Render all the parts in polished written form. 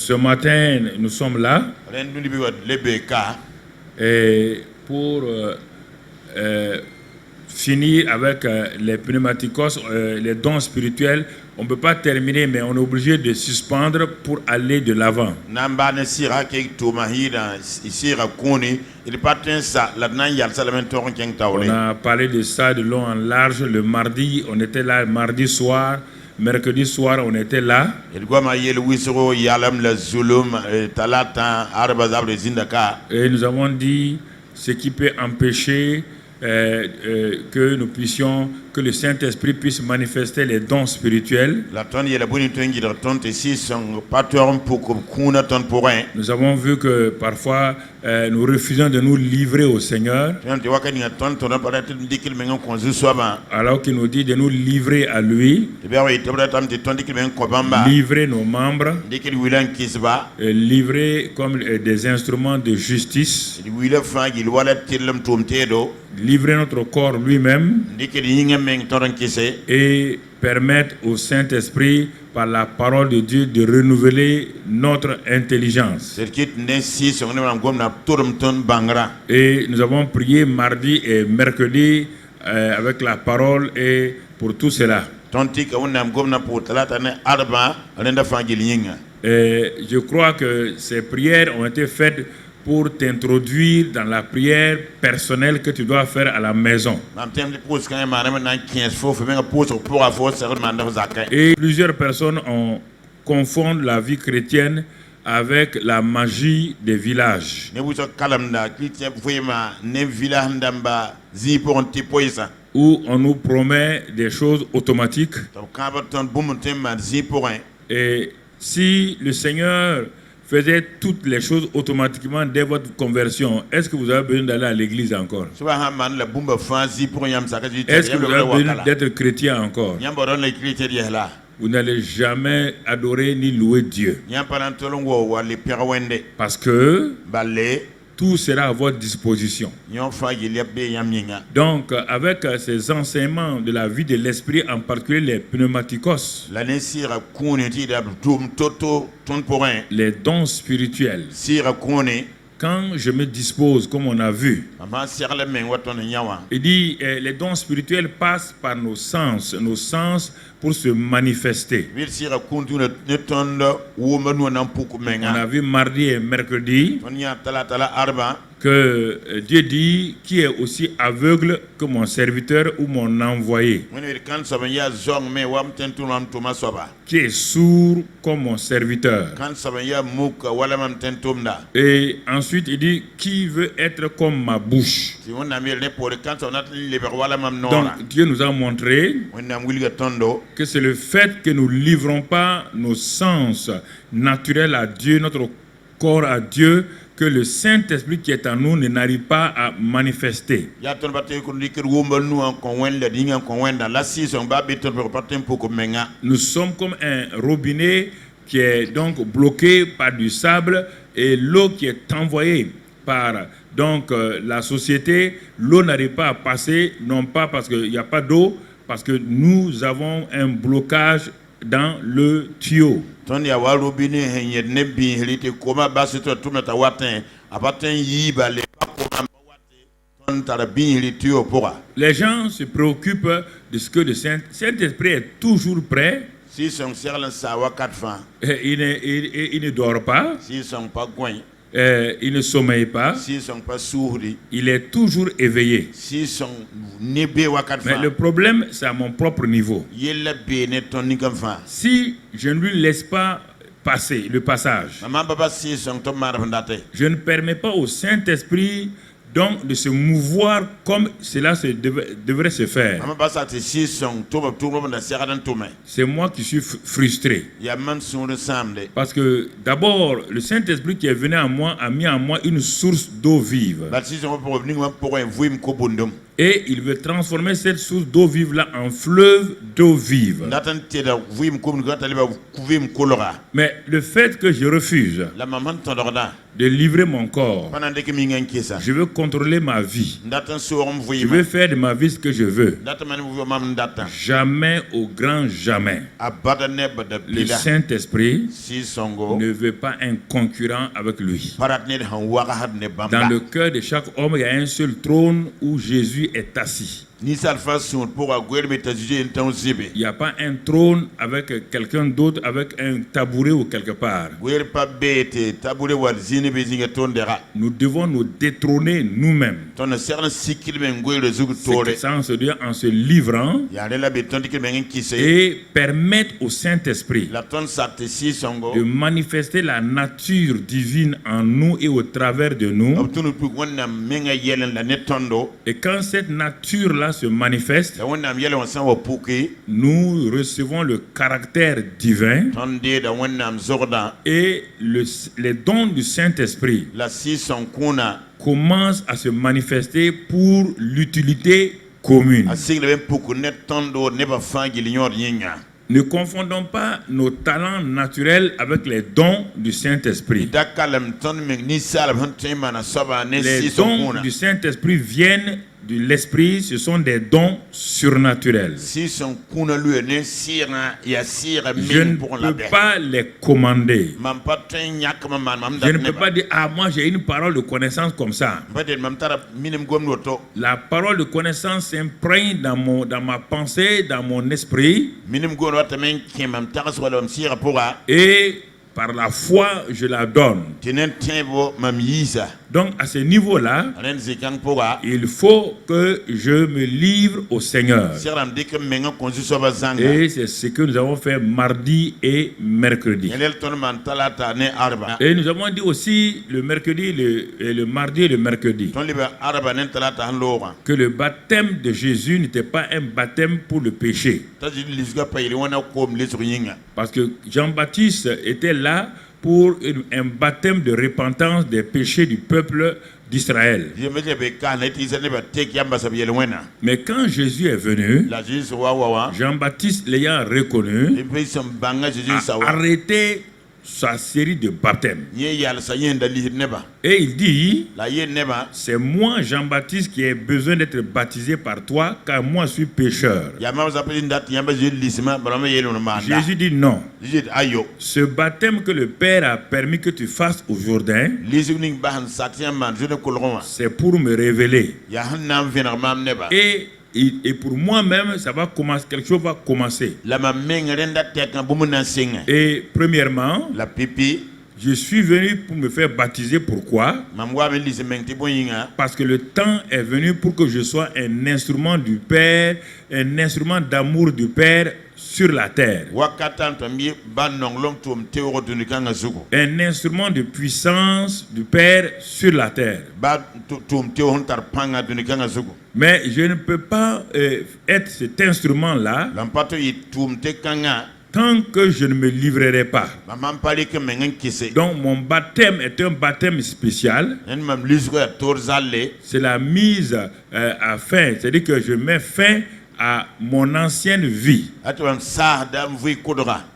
Ce matin, nous sommes là et pour finir avec les pneumaticos, les dons spirituels. On ne peut pas terminer, mais on est obligé de suspendre pour aller de l'avant. On a parlé de ça de long en large. Le mardi, on était là, mardi soir. Mercredi soir, on était là. Et nous avons dit ce qui peut empêcher que nous puissions, que le Saint-Esprit puisse manifester les dons spirituels. Nous avons vu que parfois nous refusons de nous livrer au Seigneur, alors qu'il nous dit de nous livrer à lui, livrer nos membres, livrer comme des instruments de justice, livrer notre corps lui-même et permettre au Saint-Esprit, par la parole de Dieu, de renouveler notre intelligence. Et nous avons prié mardi et mercredi avec la parole et pour tout cela. Et je crois que ces prières ont été faites pour t'introduire dans la prière personnelle que tu dois faire à la maison. Et plusieurs personnes confondent la vie chrétienne avec la magie des villages, où on nous promet des choses automatiques. Et si le Seigneur faisait toutes les choses automatiquement dès votre conversion, est-ce que vous avez besoin d'aller à l'église encore? Est-ce que vous avez besoin d'être chrétien encore? Vous n'allez jamais adorer ni louer Dieu. Parce que tout sera à votre disposition. Donc, avec ces enseignements de la vie de l'esprit, en particulier les pneumaticos, les dons spirituels, quand je me dispose, comme on a vu, il dit les dons spirituels passent par nos sens pour se manifester. On a vu mardi et mercredi que Dieu dit qui est aussi aveugle que mon serviteur ou mon envoyé, qui est sourd comme mon serviteur. Et ensuite il dit qui veut être comme ma bouche. Donc Dieu nous a montré que c'est le fait que nous ne livrons pas nos sens naturels à Dieu, notre corps à Dieu, que le Saint-Esprit qui est en nous n'arrive pas à manifester. Nous sommes comme un robinet qui est donc bloqué par du sable et l'eau qui est envoyée par la société, l'eau n'arrive pas à passer, non pas parce qu'il n'y a pas d'eau, parce que nous avons un blocage dans le tuyau. Les gens se préoccupent de ce que le Saint-Esprit est toujours prêt. Il ne dort pas. Il ne sommeille pas. Il est toujours éveillé. Mais le problème, c'est à mon propre niveau. Si je ne lui laisse pas passer le passage, je ne permets pas au Saint-Esprit donc de se mouvoir comme cela devrait se faire. C'est moi qui suis frustré. Parce que d'abord, le Saint-Esprit qui est venu à moi a mis en moi une source d'eau vive. Et il veut transformer cette source d'eau vive là en fleuve d'eau vive. Mais le fait que je refuse de livrer mon corps, je veux contrôler ma vie. Je veux faire de ma vie ce que je veux. Jamais au grand jamais. Le Saint-Esprit ne veut pas un concurrent avec lui. Dans le cœur de chaque homme, il y a un seul trône où Jésus est assis. Il n'y a pas un trône avec quelqu'un d'autre, avec un tabouret ou quelque part. Nous devons nous détrôner nous-mêmes. C'est ça, on se dit en se livrant et permettre au Saint-Esprit de manifester la nature divine en nous et au travers de nous. Et quand cette nature-là se manifeste, nous recevons le caractère divin et les dons du Saint-Esprit commencent à se manifester pour l'utilité commune. Ne confondons pas nos talents naturels avec les dons du Saint-Esprit. Les dons du Saint-Esprit viennent de l'Esprit, ce sont des dons surnaturels. Je ne peux pas les commander. Je ne peux pas dire, ah, moi j'ai une parole de connaissance comme ça. La parole de connaissance s'imprègne dans ma pensée, dans mon esprit. Et par la foi, je la donne. Donc, à ce niveau-là, il faut que je me livre au Seigneur. Et c'est ce que nous avons fait mardi et mercredi. Et nous avons dit aussi le mercredi, le mardi et le mercredi, que le baptême de Jésus n'était pas un baptême pour le péché. Parce que Jean-Baptiste était là pour un baptême de repentance des péchés du peuple d'Israël. Mais quand Jésus est venu, Jean-Baptiste l'ayant reconnu, a arrêté sa série de baptêmes. Et il dit, c'est moi Jean-Baptiste qui ai besoin d'être baptisé par toi, car moi je suis pécheur. Jésus dit non. Ce baptême que le Père a permis que tu fasses au Jourdain, c'est pour me révéler. Et pour moi-même, ça va commencer, quelque chose va commencer. Et premièrement, je suis venu pour me faire baptiser. Pourquoi? Parce que le temps est venu pour que je sois un instrument du Père, un instrument d'amour du Père sur la terre. Un instrument de puissance du Père sur la terre. Mais je ne peux pas être cet instrument-là tant que je ne me livrerai pas. Donc mon baptême est un baptême spécial. C'est la mise à fin, c'est-à-dire que je mets fin à mon ancienne vie.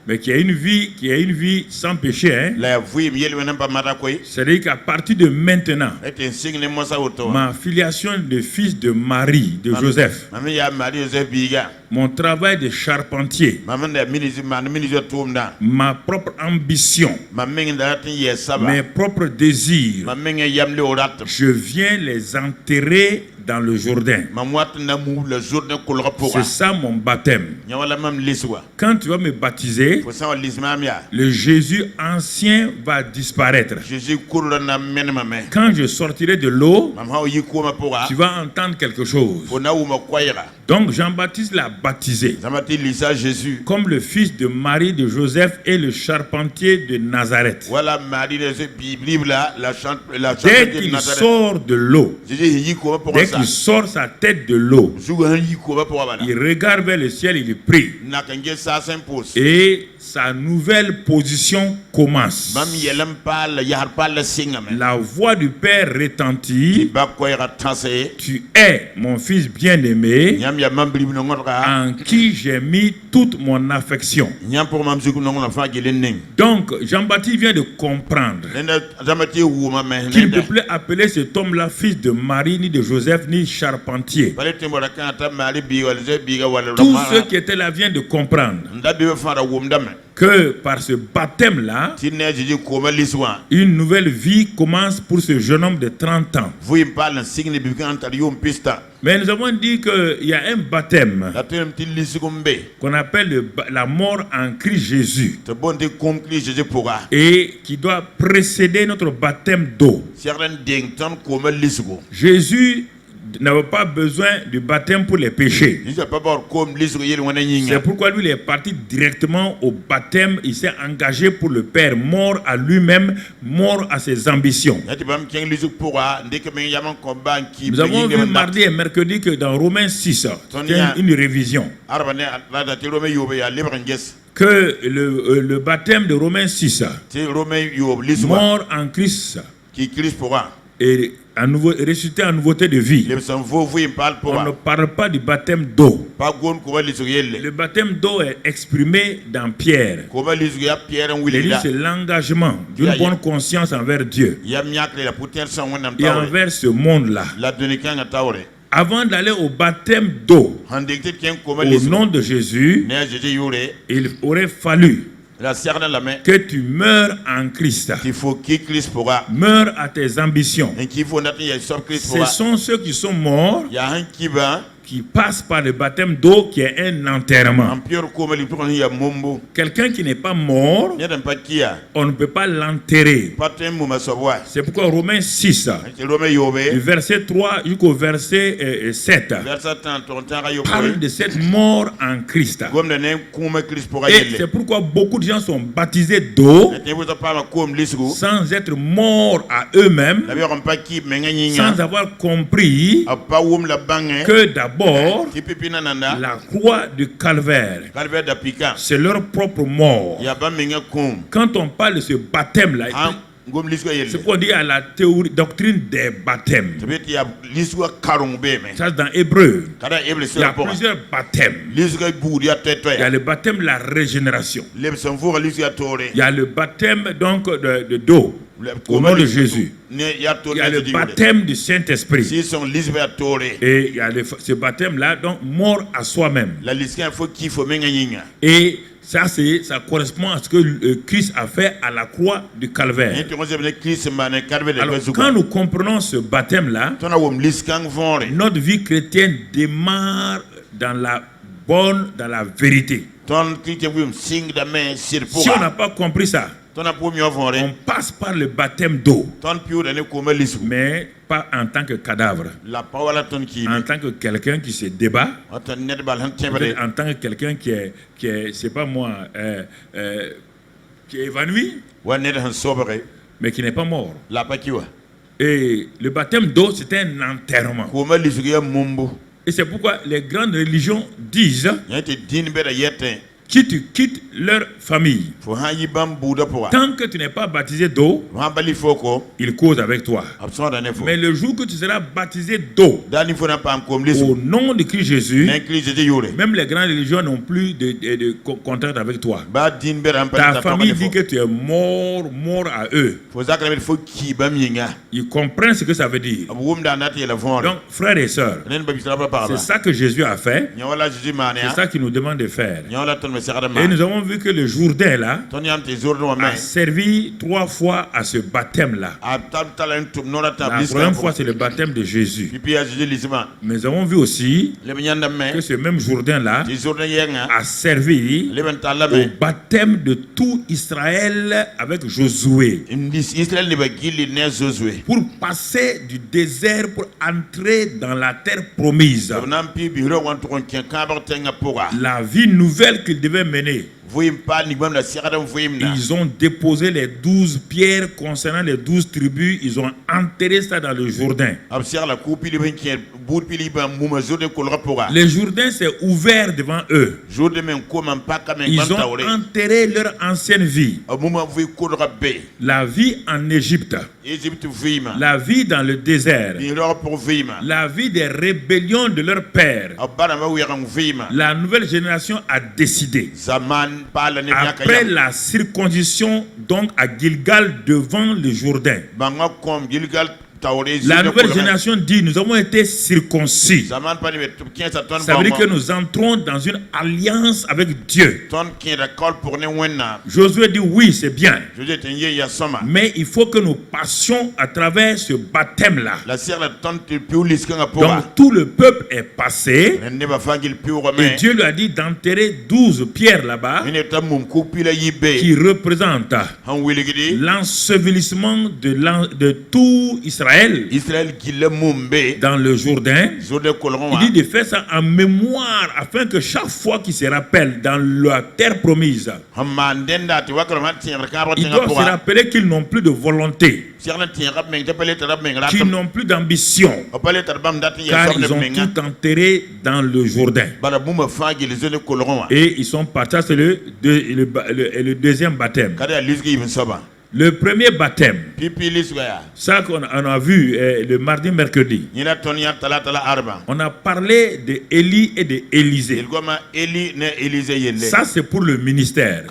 Mais qui est une vie sans péché. Hein? C'est-à-dire qu'à partir de maintenant, ma filiation de fils de Marie, de Joseph, mon travail de charpentier, ma propre ambition, mes propres désirs, je viens les enterrer dans le Jourdain. C'est ça mon baptême. Quand tu vas me baptiser, le Jésus ancien va disparaître. Quand je sortirai de l'eau, tu vas entendre quelque chose. Donc Jean-Baptiste l'a baptisé Jésus comme le fils de Marie, de Joseph et le charpentier de Nazareth. Voilà Marie de Dès qu'il sort de l'eau, dès qu'il sort sa tête de l'eau, il regarde vers le ciel, il prie. Et sa nouvelle position commence. La voix du Père retentit. Tu es mon fils bien-aimé, en qui j'ai mis toute mon affection. Donc, Jean-Baptiste vient de comprendre qu'il ne peut plus appeler cet homme-là fils de Marie, ni de Joseph, ni charpentier. Tous ceux qui étaient là viennent de comprendre que par ce baptême-là, une nouvelle vie commence pour ce jeune homme de 30 ans. Mais nous avons dit qu'il y a un baptême qu'on appelle la mort en Christ Jésus et qui doit précéder notre baptême d'eau. Jésus n'avait pas besoin du baptême pour les péchés. C'est pourquoi lui il est parti directement au baptême. Il s'est engagé pour le Père, mort à lui-même, mort à ses ambitions. Nous avons vu mardi et mercredi que dans Romains 6, c'est une révision, que le baptême de Romains 6, mort en Christ, et ressuscité en nouveauté de vie. On ne parle pas du baptême d'eau. Le baptême d'eau est exprimé dans Pierre. C'est l'engagement d'une bonne conscience envers Dieu et envers ce monde-là. Avant d'aller au baptême d'eau, au nom de Jésus, il aurait fallu que tu meurs en Christ. Meurs à tes ambitions. Ce sont ceux qui sont morts qui passe par le baptême d'eau qui est un enterrement. Quelqu'un qui n'est pas mort, on ne peut pas l'enterrer. C'est pourquoi Romains 6, du verset 3 jusqu'au verset 7, parle de cette mort en Christ. Et c'est pourquoi beaucoup de gens sont baptisés d'eau sans être morts à eux-mêmes, sans avoir compris que d'abord la croix du calvaire, c'est leur propre mort. Quand on parle de ce baptême-là, c'est quoi dire à la théorie, doctrine des baptêmes. Ça, dans Hébreu, il y a plusieurs baptêmes. Il y a le baptême de la régénération. Il y a le baptême donc d'eau. Au nom de Jésus. Il y a le baptême du Saint-Esprit. Et il y a ce baptême-là, donc mort à soi-même. Et ça correspond à ce que Christ a fait à la croix du calvaire. Alors, quand nous comprenons ce baptême-là, notre vie chrétienne démarre dans la vérité. Si on n'a pas compris ça, on passe par le baptême d'eau, mais pas en tant que cadavre, en tant que quelqu'un qui se débat, en tant que quelqu'un qui est c'est pas moi, qui est évanoui, mais qui n'est pas mort. Et le baptême d'eau, c'est un enterrement. Et c'est pourquoi les grandes religions disent qui tu quittes leur famille. Tant que tu n'es pas baptisé d'eau, ils causent avec toi. Mais le jour que tu seras baptisé d'eau, au nom de Christ Jésus, même les grandes religions n'ont plus de contact avec toi. Ta famille dit que tu es mort à eux. Ils comprennent ce que ça veut dire. Donc, frères et sœurs, c'est ça que Jésus a fait. C'est ça qu'il nous demande de faire. Et nous avons vu que le Jourdain là a servi 3 fois à ce baptême-là. La première fois, c'est le baptême de Jésus. Mais nous avons vu aussi que ce même Jourdain-là a servi au baptême de tout Israël avec Josué. Pour passer du désert pour entrer dans la terre promise. La vie nouvelle qu'ils devaient mener. Ils ont déposé les 12 pierres concernant les 12 tribus. Ils ont enterré ça dans le Jourdain. Le Jourdain s'est ouvert devant eux. Ils ont enterré leur ancienne vie. La vie en Égypte. La vie dans le désert. La vie des rébellions de leur père. La nouvelle génération a décidé. Après la circoncision donc à Gilgal devant le Jourdain. La nouvelle génération dit nous avons été circoncis. Ça veut dire que nous entrons dans une alliance avec Dieu. Josué dit oui, c'est bien. Mais il faut que nous passions à travers ce baptême-là. Donc tout le peuple est passé. Et Dieu lui a dit d'enterrer 12 pierres là-bas qui représentent l'ensevelissement de tout Israël dans le Jours-Dain. Il dit de faire ça en mémoire afin que chaque fois qu'il se rappelle dans la terre promise, ils doivent se rappeler qu'ils n'ont plus de volonté, qu'ils n'ont plus d'ambition, car ils ont tout enterré dans le Jourdain. Et ils sont partis, c'est le deuxième baptême. Le premier baptême, ça qu'on a vu le mardi, mercredi, on a parlé d'Élie et d'Élisée. Ça c'est pour le ministère.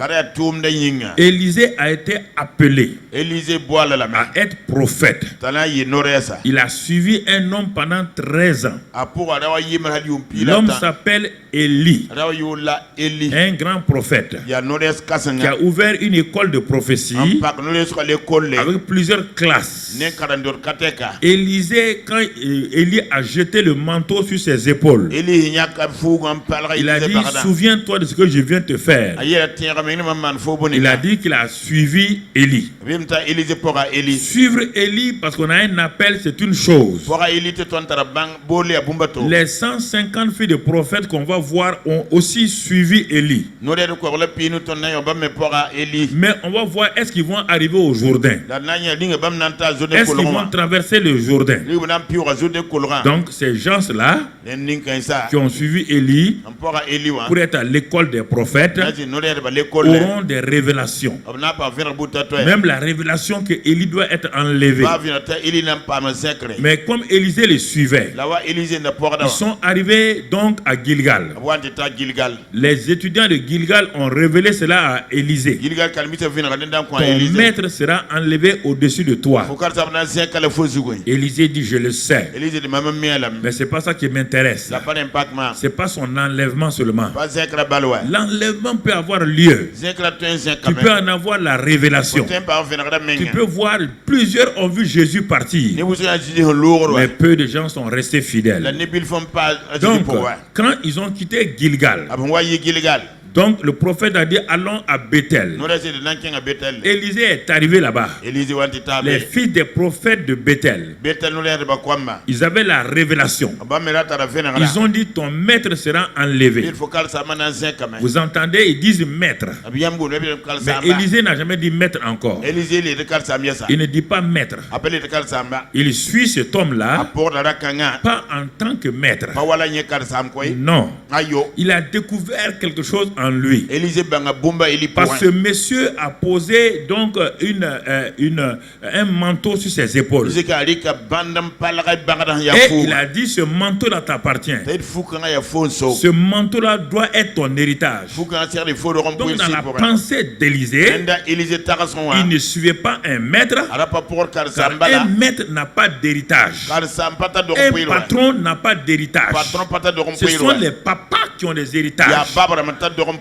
Élisée a été appelé à être prophète. Il a suivi un homme pendant 13 ans. L'homme s'appelle Élie, un grand prophète qui a ouvert une école de prophétie avec plusieurs classes. Élisée, quand Élie a jeté le manteau sur ses épaules, il a dit souviens-toi de ce que je viens te faire. Il a dit qu'il a suivi Élie. Suivre Élie parce qu'on a un appel, c'est une chose. Les 150 filles de prophètes qu'on va voir ont aussi suivi Élie. Mais on va voir, est-ce qu'ils vont arriver au Jourdain? Est-ce qu'ils vont traverser le Jourdain? Donc ces gens-là qui ont suivi Élie pour être à l'école des prophètes auront des révélations. Même la révélation que Élie doit être enlevé. Mais comme Élisée les suivait, ils sont arrivés donc à Gilgal. Les étudiants de Gilgal ont révélé cela à Élisée. Ton maître sera enlevé au-dessus de toi. Élisée dit je le sais. Mais c'est pas ça qui m'intéresse. C'est pas son enlèvement seulement. L'enlèvement peut avoir lieu. Tu peux en avoir la révélation. Tu peux voir, plusieurs ont vu Jésus partir. Mais peu de gens sont restés fidèles. Donc, quand ils ont quitté Gilgal, donc le prophète a dit allons à Bethel. Élisée est arrivé là-bas. Les fils des prophètes de Bethel, ils avaient la révélation. Ils ont dit ton maître sera enlevé. Vous entendez, ils disent maître. Mais Élisée n'a jamais dit maître encore. Il ne dit pas maître. Il suit cet homme-là pas en tant que maître. Non. Il a découvert quelque chose en lui. Parce que monsieur a posé donc un manteau sur ses épaules. Et il a dit ce manteau-là t'appartient. Ce manteau-là doit être ton héritage. Donc dans la pensée d'Élisée, il ne suivait pas un maître. Car un maître n'a pas d'héritage. Un patron n'a pas d'héritage. Ce sont les papas qui ont des héritages.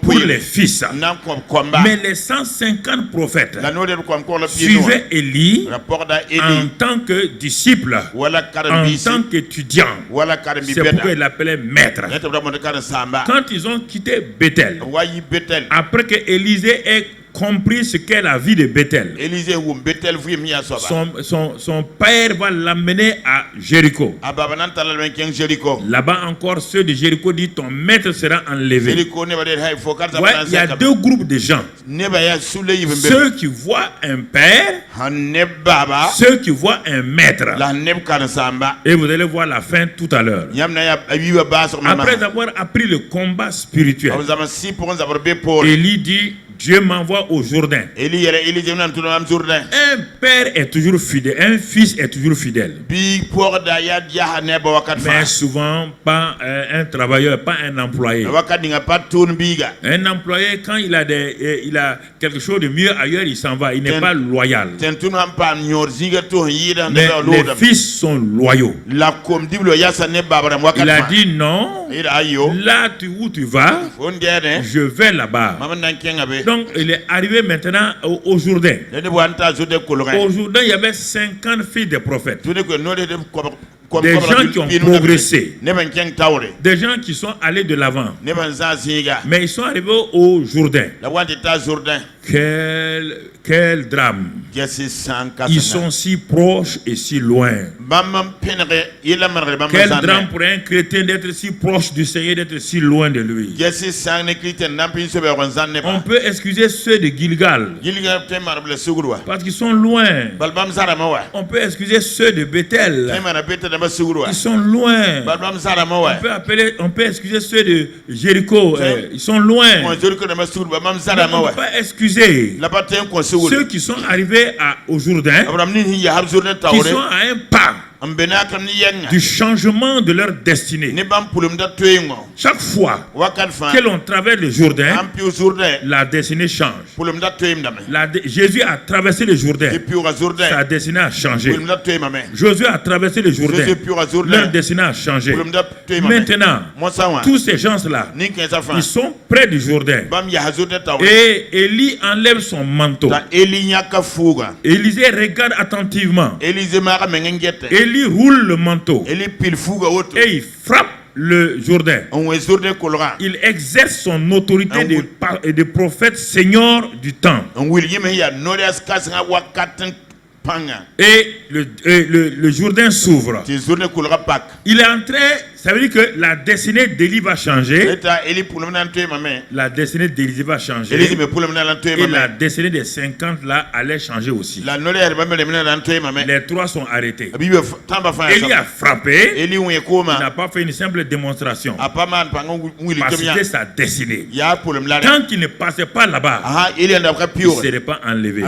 pour les fils. Mais les 150 prophètes suivaient Élie en tant que disciple, en tant qu'étudiant. C'est pourquoi il l'appelait maître. Quand ils ont quitté Bethel, après que Élisée ait compris ce qu'est la vie de Bethel, son père va l'amener à Jéricho. Là-bas encore, ceux de Jéricho disent ton maître sera enlevé. Ouais, il y a deux groupes de gens. Ceux qui voient un père, ceux qui voient un maître. Et vous allez voir la fin tout à l'heure. Après avoir appris le combat spirituel, Élie dit Dieu m'envoie au Jourdain. Un père est toujours fidèle, un fils est toujours fidèle. Mais souvent, pas un travailleur, pas un employé. Un employé, quand il a quelque chose de mieux ailleurs, il s'en va, il n'est pas loyal. Mais les fils sont loyaux. Il a dit non, là où tu vas, je vais là-bas. Donc, il est arrivé maintenant au Jourdain. Au Jourdain, il y avait 50 fils de prophètes. Des gens qui ont progressé. Des gens qui sont allés de l'avant. Mais ils sont arrivés au Jourdain. Quel drame. Ils sont si proches et si loin. Quel drame pour un chrétien d'être si proche du Seigneur, d'être si loin de lui. On peut excuser ceux de Gilgal parce qu'ils sont loin. On peut excuser ceux de Bethel. Ils sont loin. On peut excuser ceux de Jéricho. Ils sont loin. On ne peut pas excuser ceux qui sont arrivés au Jourdain, qui sont à un pas du changement de leur destinée. Chaque fois que l'on traverse le Jourdain, la destinée change. Jésus a traversé le Jourdain, sa destinée a changé. Josué a traversé le Jourdain, leur destinée a changé. Maintenant, tous ces gens-là, ils sont près du Jourdain. Et Élie enlève son manteau. Élisée regarde attentivement. Élie roule le manteau et il frappe le Jourdain. Il exerce son autorité de prophète seigneur du temps. Et le Jourdain s'ouvre. Il est entré. Ça veut dire que la destinée d'Élie va changer. La destinée d'Élisée va changer. Et la destinée des 50 là allait changer aussi. Les trois sont arrêtés. Élie a frappé. Il n'a pas fait une simple démonstration. Parce que c'était sa destinée. Tant qu'il ne passait pas là-bas, il ne serait pas enlevé.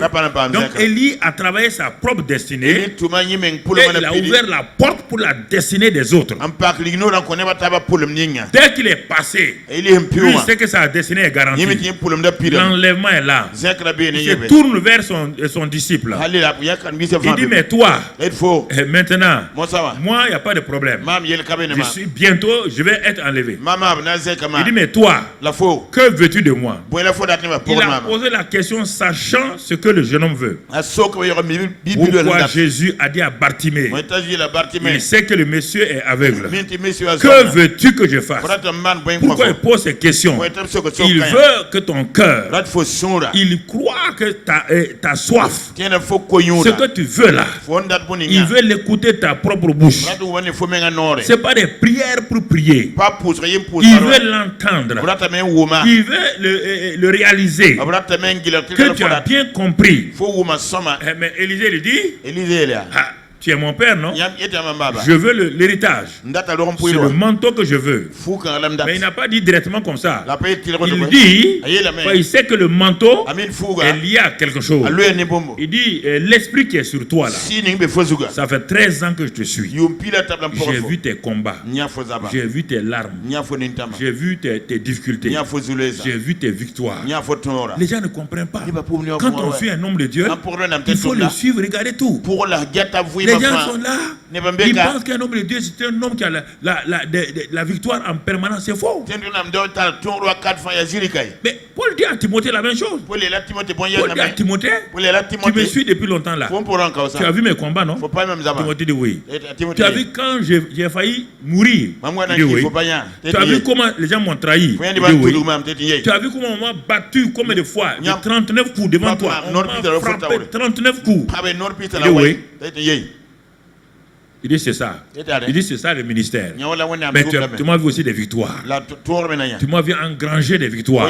Donc Élie a travaillé sa propre destinée. Et il a ouvert la porte pour la destinée des autres. Dès qu'il est passé, lui sait que sa destinée est garantie. L'enlèvement est là. Il se tourne vers son disciple. Il dit mais toi, maintenant, moi il n'y a pas de problème. Je vais être enlevé. Il dit mais toi, que veux-tu de moi? Il a posé la question sachant ce que le jeune homme veut. Pourquoi Jésus a dit à Bartimée, il sait que le monsieur est aveugle. Que veux-tu que je fasse? Pourquoi il pose ces questions? Il veut que ton cœur, il croit que ta soif, ce que tu veux là, il veut l'écouter ta propre bouche. Ce n'est pas des prières pour prier. Il veut l'entendre. Il veut le réaliser. Que tu as bien compris. Mais Élisée lui dit, tu es mon père, non? Je veux l'héritage. C'est le manteau que je veux. Mais il n'a pas dit directement comme ça. Il dit, il sait que le manteau est lié à quelque chose. Il dit, l'esprit qui est sur toi là, ça fait 13 ans que je te suis. J'ai vu tes combats. J'ai vu tes larmes. J'ai vu tes difficultés. J'ai vu tes victoires. Les gens ne comprennent pas. Quand on suit un homme de Dieu, il faut le suivre, regarder tout. Les gens sont là. Ils pensent qu'un homme de Dieu, c'est un homme qui a la victoire en permanence. C'est faux. Mais Paul dit à Timothée la même chose. Paul dit à Timothée, tu me suis depuis longtemps là. Tu as vu mes combats, non? Timothée dit oui. Tu as vu quand j'ai failli mourir? Il dit oui. Tu as vu comment les gens m'ont trahi? Il dit oui. Tu as vu comment on m'a battu combien de fois? De 39 coups devant toi. On m'a frappé 39 coups. Il dit oui. Il dit c'est ça. Il dit c'est ça le ministère. Mais tu m'as vu aussi des victoires. Tu m'as vu engranger des victoires.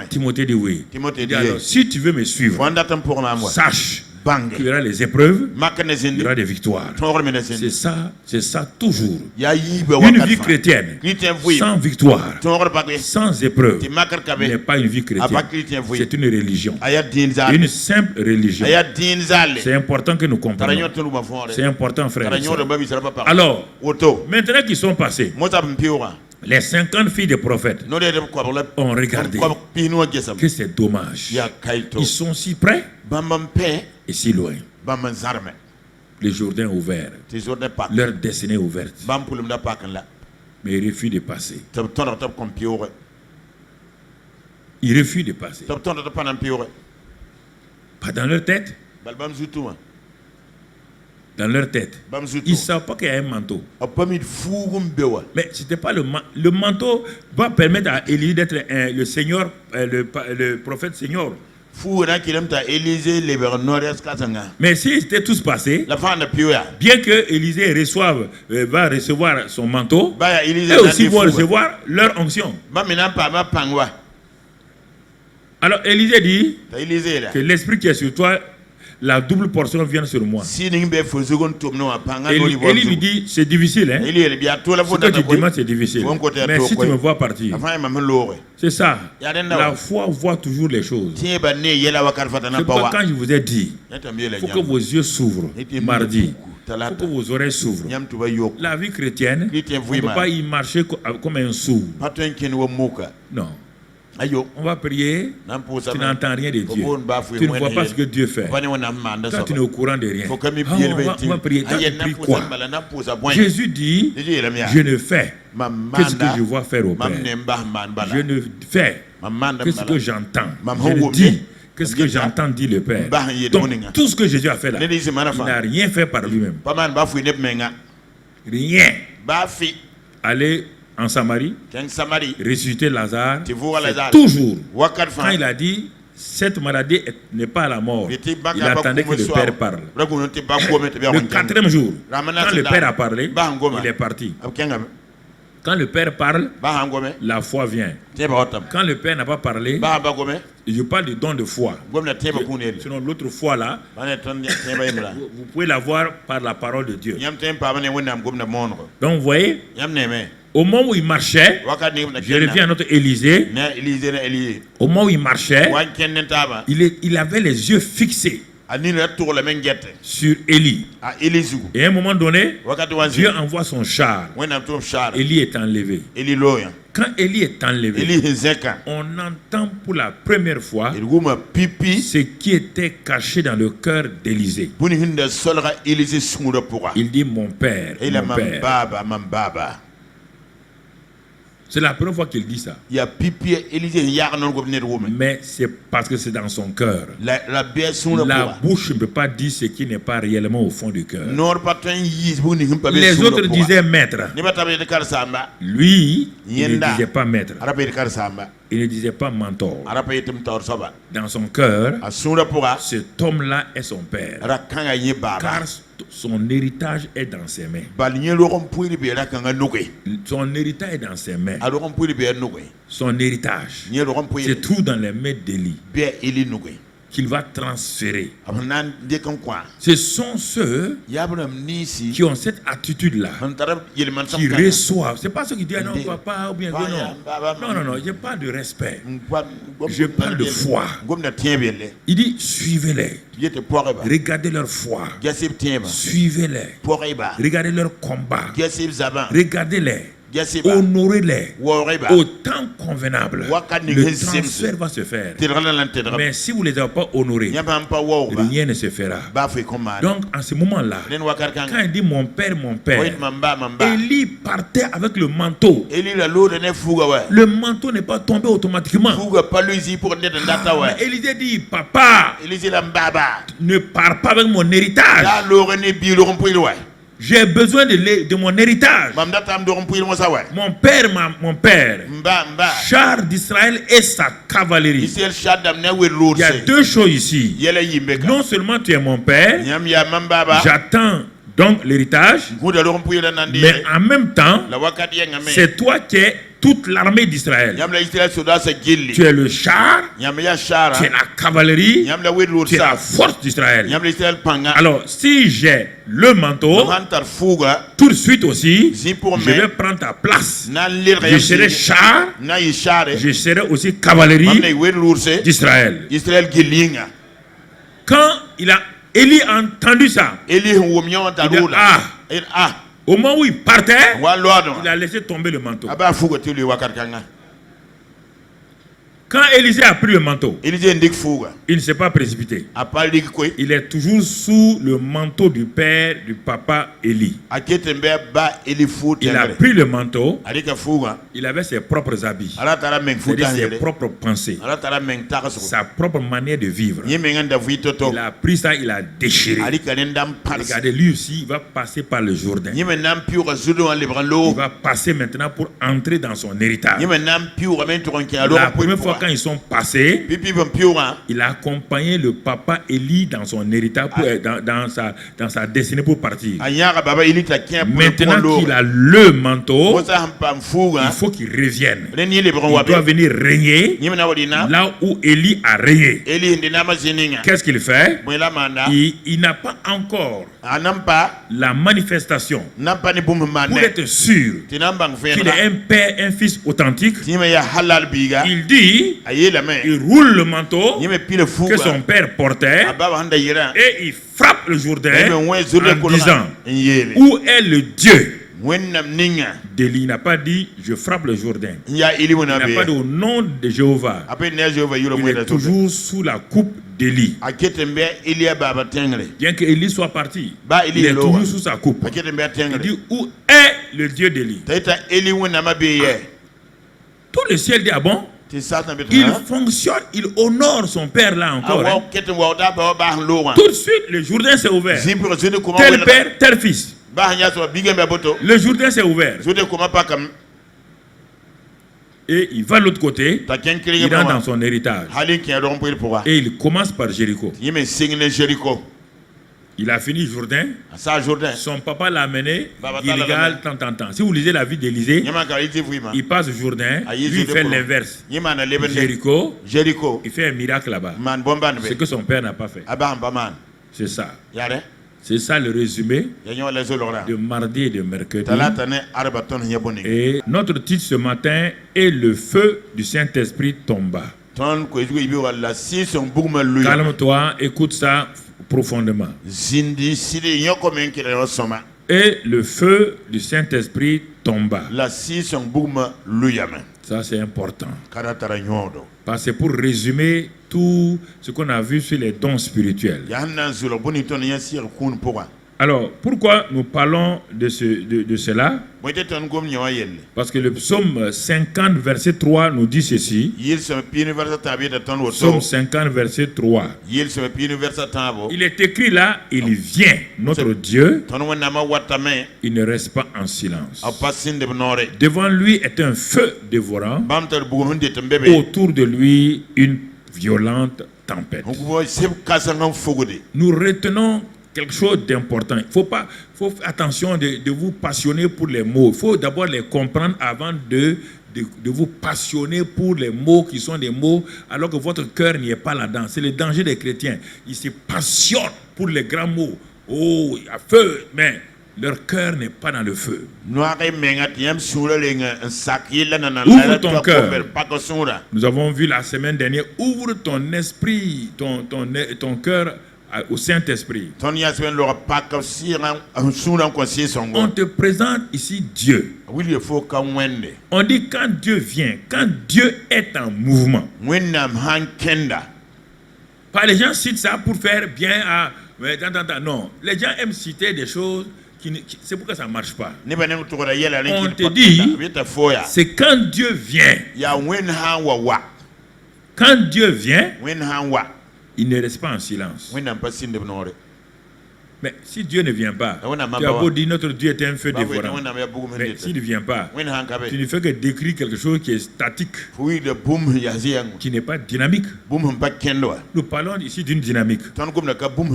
Timothée dit oui. Il dit alors si tu veux me suivre, sache qu'il y aura les épreuves, il y aura des victoires. C'est ça toujours. Une vie chrétienne sans victoire, sans épreuve, n'est pas une vie chrétienne. C'est une religion. Une simple religion. C'est important que nous comprenions. C'est important, frère. Alors, maintenant qu'ils sont passés, les 50 filles des prophètes ont regardé que c'est dommage. Ils sont si près et si loin. Le Jourdain ouvert, leur destinée ouverte. Mais ils refusent de passer. Ils refusent de passer. Pas dans leur tête. Dans leur tête. Ils ne savent pas qu'il y a un manteau. Mais c'était pas le manteau va permettre à Élie d'être le Seigneur, le prophète Seigneur. Mais s'ils étaient tous passés, bien que Élisée va recevoir son manteau, eux aussi vont recevoir leur onction. Alors Élisée dit que l'esprit qui est sur toi, la double portion vient sur moi. Élie lui dit, c'est difficile, hein? Ce que tu demandes, c'est difficile. Mais si tu me vois partir, c'est ça. La foi voit toujours les choses. C'est pourquoi quand je vous ai dit, il faut que vos yeux s'ouvrent mardi. Il faut que vos oreilles s'ouvrent. La vie chrétienne, on ne peut pas y marcher comme un sourd. Non. On va prier, tu n'entends rien de Dieu. Tu ne vois pas ce que Dieu fait. Quand tu n'es au courant de rien. On va prier. Quand tu pries quoi? Jésus dit, je ne fais que ce que je vois faire au Père. Je ne fais que ce que j'entends. Je ne dis que ce que j'entends dit le Père. Donc tout ce que Jésus a fait là, il n'a rien fait par lui-même. Rien. Allez en Samarie, ressusciter Lazare, toujours. Quand il a dit, cette maladie n'est pas à la mort, il attendait que le Père parle. Le 4e jour, quand le Père a parlé, il est parti. Quand le Père parle, la foi vient. Quand le Père n'a pas parlé, je parle du don de foi. Sinon l'autre foi là, vous pouvez l'avoir par la parole de Dieu. Donc vous voyez, au moment où il marchait, je reviens à notre Élisée, au moment où il marchait, il avait les yeux fixés sur Élie. Et à un moment donné, Dieu envoie son char. Élie est enlevé. Quand Élie est enlevé, on entend pour la première fois ce qui était caché dans le cœur d'Élisée. Il dit mon père, mon père. C'est la première fois qu'il dit ça. Mais c'est parce que c'est dans son cœur. La bouche ne peut pas dire ce qui n'est pas réellement au fond du cœur. Les autres disaient maître. Lui, il ne disait pas maître. Il ne disait pas mentor. Dans son cœur, cet homme-là est son père. Car son héritage est dans ses mains. Son héritage est dans ses mains. Son héritage se trouve dans les mains d'Élie, qu'il va transférer. Ce sont ceux qui ont cette attitude-là, qui reçoivent. Ce n'est pas ceux qui disent non, papa, ou bien non. Non, je parle de respect. Je parle de foi. Il dit suivez-les. Regardez leur foi. Suivez-les. Regardez leur combat. Regardez-les. honorez-les au temps convenable. Le transfert va se faire. Mais si vous ne les avez pas honorés, rien ne se fera. Donc, en ce moment-là, quand il dit mon père, Élie partait avec le manteau. Le manteau n'est pas tombé automatiquement. Élisée dit, papa, ne pars pas avec mon héritage. J'ai besoin de mon héritage. Mon père, char d'Israël et sa cavalerie. Il y a deux choses ici. Non seulement tu es mon père, j'attends donc l'héritage, mais en même temps, c'est toi qui es toute l'armée d'Israël. Tu es le char, tu es la cavalerie, tu es la force d'Israël. Alors, si j'ai le manteau, tout de suite aussi, je vais prendre ta place. Je serai char, je serai aussi cavalerie d'Israël. Quand Élie a entendu ça, il a au moment où il partait, il a laissé tomber le manteau. Quand Élisée a pris le manteau, il ne s'est pas précipité. Il est toujours sous le manteau du père, du papa Élie. Il a pris le manteau, il avait ses propres habits, c'est-à-dire ses propres pensées, sa propre manière de vivre. Il a pris ça, il a déchiré. Regardez, lui aussi, il va passer par le Jourdain. Il va passer maintenant pour entrer dans son héritage. La première fois quand ils sont passés, il a accompagné le papa Élie dans son héritage, dans sa destinée pour partir. Maintenant qu'il a le manteau, il faut qu'il revienne. Il doit venir régner là où Élie a régné. Qu'est-ce qu'il fait? Il n'a pas encore la manifestation pour être sûr qu'il est un père, un fils authentique. Il dit, il roule le manteau que son père portait et il frappe le Jourdain en disant, où est le Dieu d'Élie? Il n'a pas dit je frappe le Jourdain. Il n'a pas dit au nom de Jéhovah. Il est toujours sous la coupe d'Élie. Bien que Élie soit parti, il est toujours sous sa coupe. Il dit, où est le Dieu d'Élie? Tout le ciel dit, ah bon? Il fonctionne, il honore son père là encore. Tout de suite, le Jourdain s'est ouvert. Tel père, tel fils. Le Jourdain s'est ouvert. Et il va de l'autre côté, il rentre dans son héritage. Et il commence par Jéricho. Il a fini Jourdain. Son papa l'a amené. Gilgal, tant. Si vous lisez la vie d'Élisée, il passe Jourdain. Lui, il fait l'inverse. Jéricho, il fait un miracle là-bas. Ce que son père n'a pas fait. C'est ça. C'est ça le résumé de mardi et de mercredi. Et notre titre ce matin est le feu du Saint-Esprit tomba. Calme-toi, écoute ça profondément. Et le feu du Saint-Esprit tomba. Ça c'est important. Parce que pour résumer tout ce qu'on a vu sur les dons spirituels. Alors, pourquoi nous parlons de cela? Parce que le psaume 50, verset 3 nous dit ceci. Psaume 50, verset 3. Il est écrit là, il vient, notre Dieu. Il ne reste pas en silence. Devant lui est un feu dévorant. Autour de lui, une violente tempête. Nous retenons quelque chose d'important. Il faut faire attention de vous passionner pour les mots. Il faut d'abord les comprendre avant de vous passionner pour les mots qui sont des mots alors que votre cœur n'y est pas là-dedans. C'est le danger des chrétiens. Ils se passionnent pour les grands mots. Oh, il y a feu, mais leur cœur n'est pas dans le feu. Ouvre ton cœur. Nous avons vu la semaine dernière, ouvre ton esprit, ton cœur au Saint-Esprit. Ton yasmen leur pas comme si un soulan conseiller son On te présente ici Dieu. Oui, il faut qu'on wende. On dit quand Dieu vient, quand Dieu est en mouvement. Wennam han kenda. Pas les gens citent ça pour faire bien à... Non, les gens aiment citer des choses c'est pourquoi ça ne marche pas. On te dit, c'est quand Dieu vient. Quand Dieu vient, il ne reste pas en silence. Mais si Dieu ne vient pas, tu as beau dire notre Dieu est un feu dévorant. Mais s'il ne vient pas, tu ne fais que décrire quelque chose qui est statique, qui n'est pas dynamique. Nous parlons ici d'une dynamique.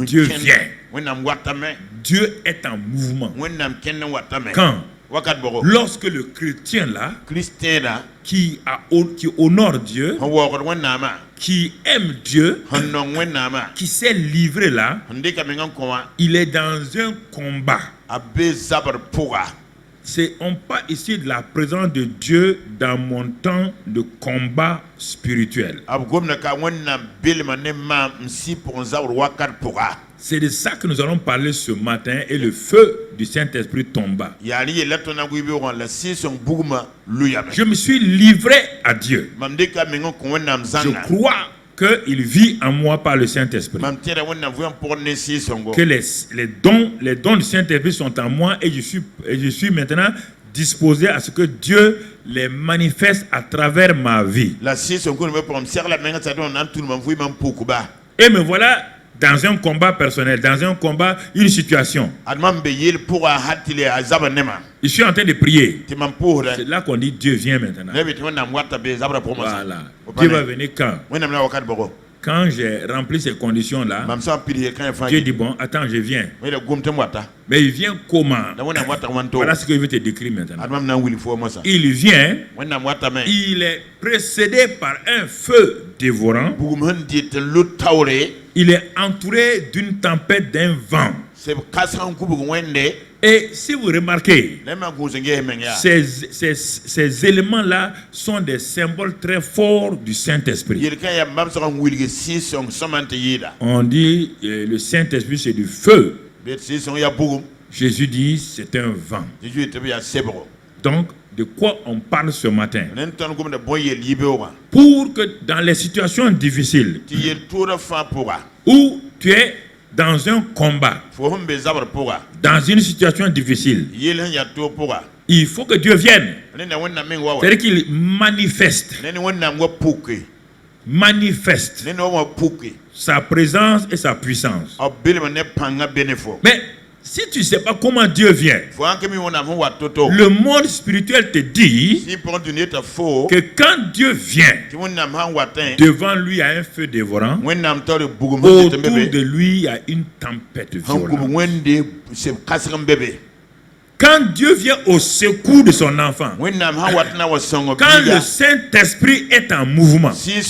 Dieu vient. Dieu est en mouvement. Quand? Lorsque le chrétien là, qui honore Dieu, qui aime Dieu, qui s'est livré là, il est dans un combat. On parle ici de la présence de Dieu dans mon temps de combat spirituel. C'est de ça que nous allons parler ce matin et le feu du Saint-Esprit tomba. Je me suis livré à Dieu. Je crois qu'il vit en moi par le Saint-Esprit. Que les dons du Saint-Esprit sont en moi et je suis maintenant disposé à ce que Dieu les manifeste à travers ma vie. Et me voilà dans un combat personnel, dans un combat, une situation. Je suis en train de prier. C'est là qu'on dit Dieu vient maintenant. Voilà. Dieu va venir quand? Quand j'ai rempli ces conditions-là, Dieu dit bon, attends, je viens. Mais il vient comment? Voilà ce que je veux te décrire maintenant. Il vient, il est précédé par un feu dévorant. Il est entouré d'une tempête, d'un vent. Et si vous remarquez, ces éléments-là sont des symboles très forts du Saint-Esprit. On dit le Saint-Esprit c'est du feu. Jésus dit c'est un vent. Donc, de quoi on parle ce matin? Pour que dans les situations difficiles, où tu es dans un combat, dans une situation difficile, il faut que Dieu vienne. C'est-à-dire qu'il manifeste sa présence et sa puissance. Mais si tu ne sais pas comment Dieu vient, le monde spirituel te dit que quand Dieu vient, devant lui il y a un feu dévorant, autour de lui il y a une tempête violente. Quand Dieu vient au secours de son enfant, quand le Saint-Esprit est en mouvement, je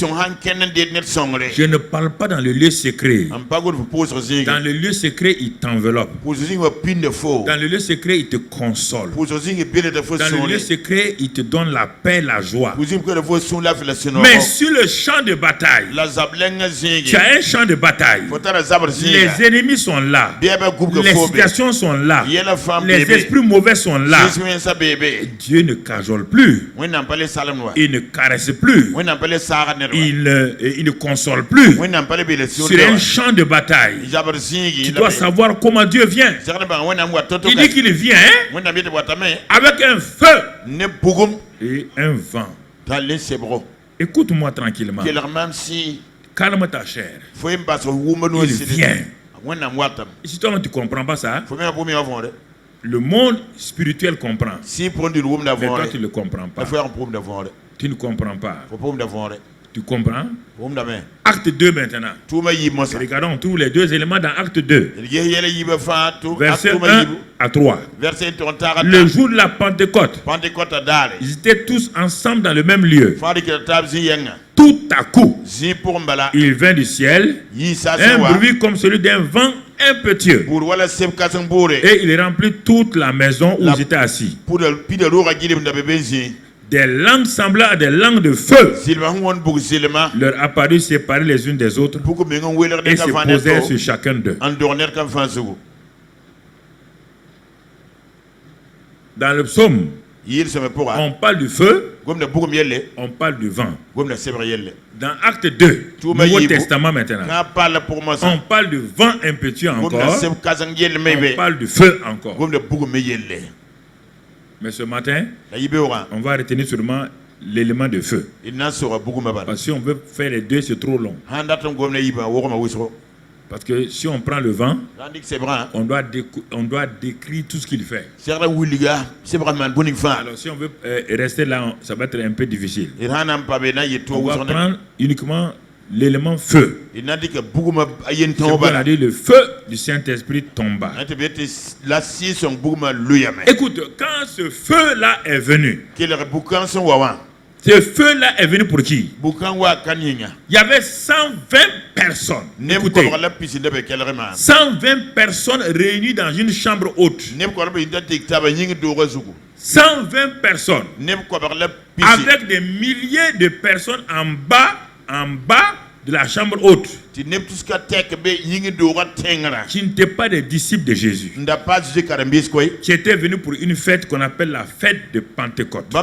ne parle pas dans le lieu secret. Dans le lieu secret, il t'enveloppe. Dans le lieu secret, il te console. Dans le lieu secret, il te donne la paix, la joie. Mais sur le champ de bataille, tu as un champ de bataille. Les ennemis sont là. Les situations sont là. Les esprits mauvais sont là. Dieu ne cajole plus. Il ne caresse plus. Il ne console plus. Sur un champ de bataille, tu dois savoir comment Dieu vient. Il dit qu'il vient avec un feu et un vent. Écoute-moi tranquillement. Calme ta chair. Il vient. Si toi tu ne comprends pas ça, le monde spirituel comprend. Mais toi tu ne le comprends pas. Tu ne comprends pas. Tu comprends? Acte 2 maintenant. Regardons tous les deux éléments dans Acte 2. Verset 1 à 3. Le jour de la Pentecôte, ils étaient tous ensemble dans le même lieu. Tout à coup, il vint du ciel un bruit comme celui d'un vent impétueux. Et il remplit toute la maison où ils étaient assis. des langues semblables à des langues de feu leur apparut séparées les unes des autres et se posèrent sur chacun d'eux. Dans le psaume, on parle du feu, on parle du vent. Dans Acte 2, Nouveau Testament maintenant, on parle du vent impétueux encore, on parle du feu encore. Mais ce matin, on va retenir seulement l'élément de feu. Parce que si on veut faire les deux, c'est trop long. Parce que si on prend le vent, on doit décrire tout ce qu'il fait. Alors si on veut rester là, ça va être un peu difficile. On va prendre uniquement l'élément feu. C'est pourquoi on a dit le feu du Saint-Esprit tomba. Écoute, quand ce feu-là est venu, ce feu-là est venu pour qui? Il y avait 120 personnes. Écoutez, 120 personnes réunies dans une chambre haute. 120 personnes. Avec des milliers de personnes en bas de la chambre haute. Qui n'étaient pas des disciples de Jésus. Qui étaient venus pour une fête qu'on appelle la fête de Pentecôte.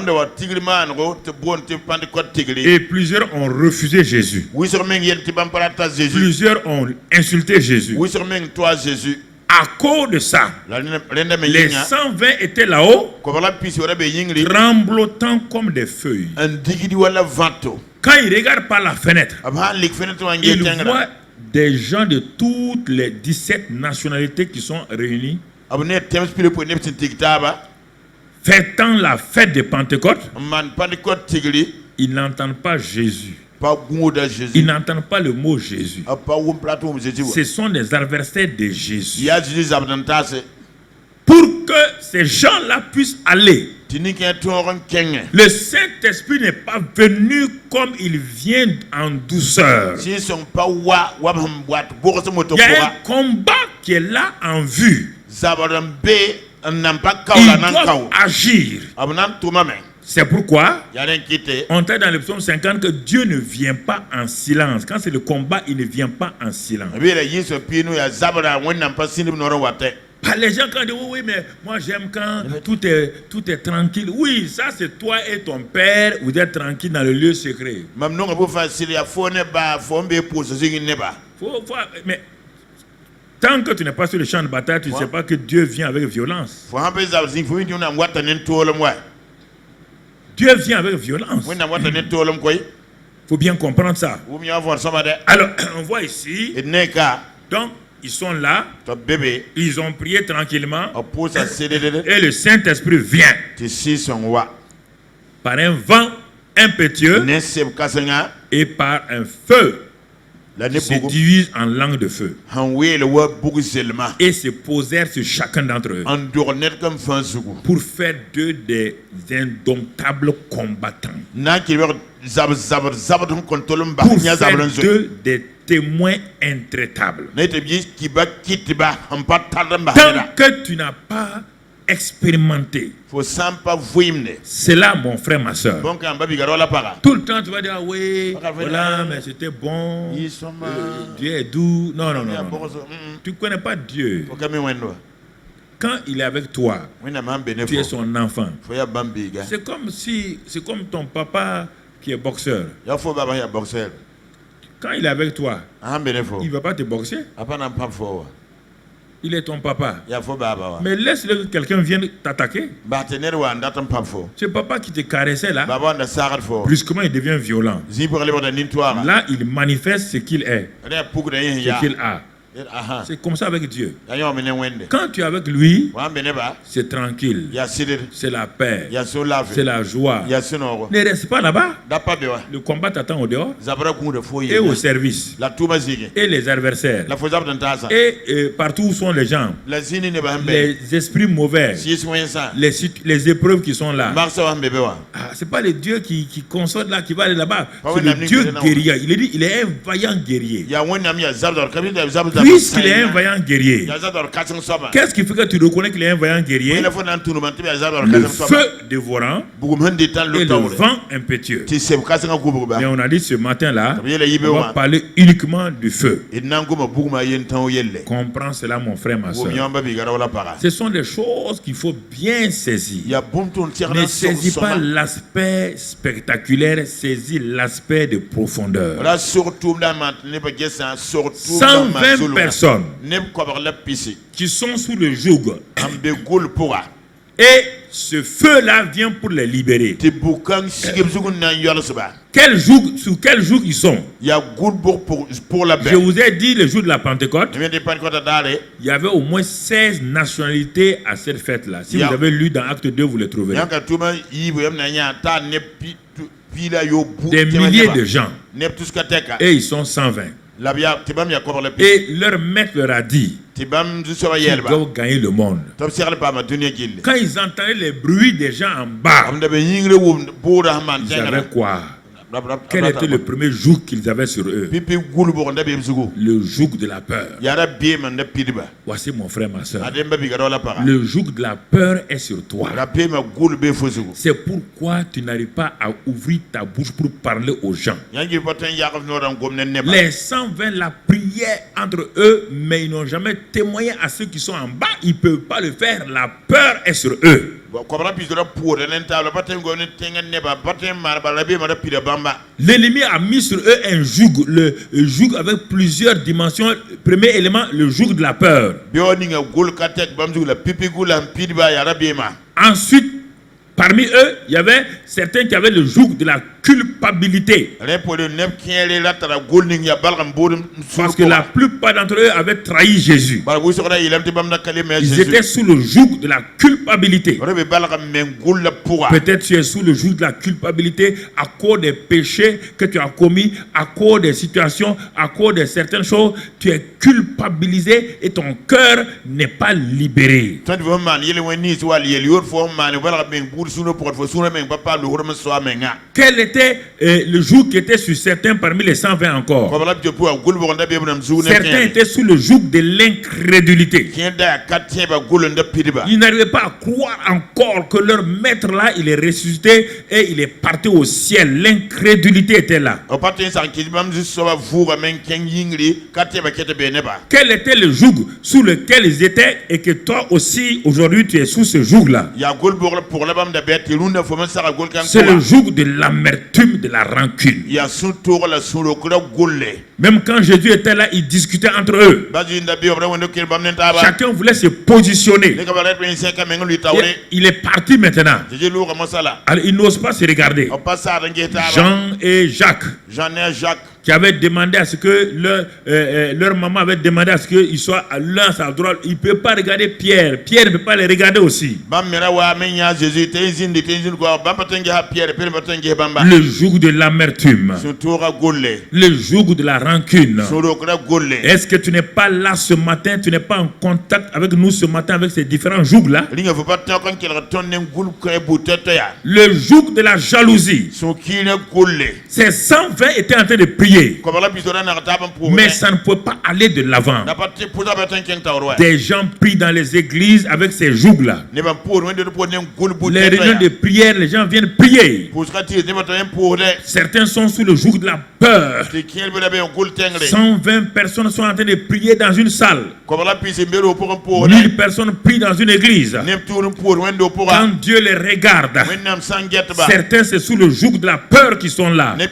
Et plusieurs ont refusé Jésus. Plusieurs ont insulté Jésus. À cause de ça, les 120 étaient là-haut, tremblotant comme des feuilles. Quand ils regardent par la fênêtre, ils voient des gens de toutes les 17 nationalités qui sont réunis, fêtant la fête de Pentecôte. Ils n'entendent pas Jésus. Ils n'entendent pas le mot Jésus. Ce sont des adversaires de Jésus. Pour que ces gens-là puissent aller, le Saint-Esprit n'est pas venu comme il vient en douceur. Il y a un combat qui est là en vue. Ils doivent agir. C'est pourquoi on dit dans le psaume 50 que Dieu ne vient pas en silence. Quand c'est le combat, il ne vient pas en silence. Les gens quand disent oui, mais moi j'aime quand tout est tranquille. Oui, ça c'est toi et ton père, vous êtes tranquille dans le lieu secret. Mais tant que tu n'es pas sur le champ de bataille, tu ne sais pas que Dieu vient avec violence. Dieu vient avec violence. Il faut bien comprendre ça. Alors, on voit ici, donc, ils sont là, ils ont prié tranquillement, et le Saint-Esprit vient par un vent impétueux et par un feu. Ils se divisent en langue de feu et se posèrent sur chacun d'entre eux pour faire d'eux des indomptables combattants, pour faire d'eux des témoins intraitables. Tant que tu n'as pas expérimenté cela, mon frère, ma soeur, tout le temps tu vas dire ah oui, voilà, mais c'était bon, Dieu est doux. Non. Tu ne connais pas Dieu. Quand il est avec toi, tu es son enfant. C'est comme ton papa qui est boxeur. Quand il est avec toi, il ne va pas te boxer. Il est ton papa. Mais laisse quelqu'un vienne t'attaquer. C'est papa qui te caressait là. Brusquement, il devient violent. Là, il manifeste ce qu'il est, ce qu'il a. C'est comme ça avec Dieu. Quand tu es avec lui, c'est tranquille, c'est la paix, c'est la joie. Ne reste pas là-bas. Le combat t'attend au dehors et au service et les adversaires et partout où sont les gens, les esprits mauvais, les épreuves qui sont là. C'est pas le Dieu qui console là, qui va aller là-bas. C'est le Dieu guerrier. Il est un vaillant guerrier. puisqu'il est un vaillant guerrier, qu'est-ce qui fait que tu reconnais qu'il est un vaillant guerrier? Le feu dévorant et le vent impétueux. Et on a dit ce matin-là, on va parler uniquement du feu. Comprends cela, mon frère, ma soeur. Ce sont des choses qu'il faut bien saisir. Ne saisis pas l'aspect spectaculaire, saisis l'aspect de profondeur. 120 personnes qui sont sous le joug. Et ce feu-là vient pour les libérer. Sur quel joug ils sont? Je vous ai dit le jour de la Pentecôte, il y avait au moins 16 nationalités à cette fête-là. Si vous avez lu dans Acte 2, vous le trouverez. Des milliers de gens. Et ils sont 120. Et leur maître leur a dit qu'ils doivent gagner le monde. Quand ils entendaient les bruits des gens en bas, ils savaient quoi? Quel était le premier joug qu'ils avaient sur eux? Le joug de la peur. Voici mon frère, ma soeur. Le joug de la peur est sur toi. C'est pourquoi tu n'arrives pas à ouvrir ta bouche pour parler aux gens. Les 120 la priaient entre eux, mais ils n'ont jamais témoigné à ceux qui sont en bas. Ils ne peuvent pas le faire. La peur est sur eux. L'ennemi a mis sur eux un joug, le joug avec plusieurs dimensions. Premier élément, le joug de la peur. Ensuite, parmi eux, il y avait certains qui avaient le joug de la culpabilité. Parce que la plupart d'entre eux avaient trahi Jésus. Ils étaient sous le joug de la culpabilité. Peut-être tu es sous le joug de la culpabilité à cause des péchés que tu as commis, à cause des situations, à cause de certaines choses. Tu es culpabilisé et ton cœur n'est pas libéré. Quel était le joug qui était sur certains parmi les 120 encore? Certains étaient sous le joug de l'incrédulité. Ils n'arrivaient pas à croire encore que leur maître là, il est ressuscité et il est parti au ciel. L'incrédulité était là. Quel était le joug sous lequel ils étaient et que toi aussi aujourd'hui tu es sous ce joug là? C'est le joug de l'amertume, de la rancune. Même quand Jésus était là, ils discutaient entre eux. Chacun voulait se positionner. Il est parti maintenant. Alors il n'ose pas se regarder. Jean et Jacques. Qui avaient demandé à ce que leur maman avait demandé à ce qu'ils soient l'un à sa droite. Il ne peut pas regarder Pierre. Pierre ne peut pas les regarder aussi. Le joug de l'amertume. Le joug de la rancune. Est-ce que tu n'es pas là ce matin? Tu n'es pas en contact avec nous ce matin avec ces différents jougs-là? Le joug de la jalousie. Ces 120 étaient en train de prier. Mais ça ne peut pas aller de l'avant. Des gens prient dans les églises avec ces jougs-là. Les réunions de prière, les gens viennent prier. Certains sont sous le joug de la peur. 120 personnes sont en train de prier dans une salle. 1000 personnes prient dans une église. Quand Dieu les regarde, certains c'est sous le joug de la peur qui sont là. Ils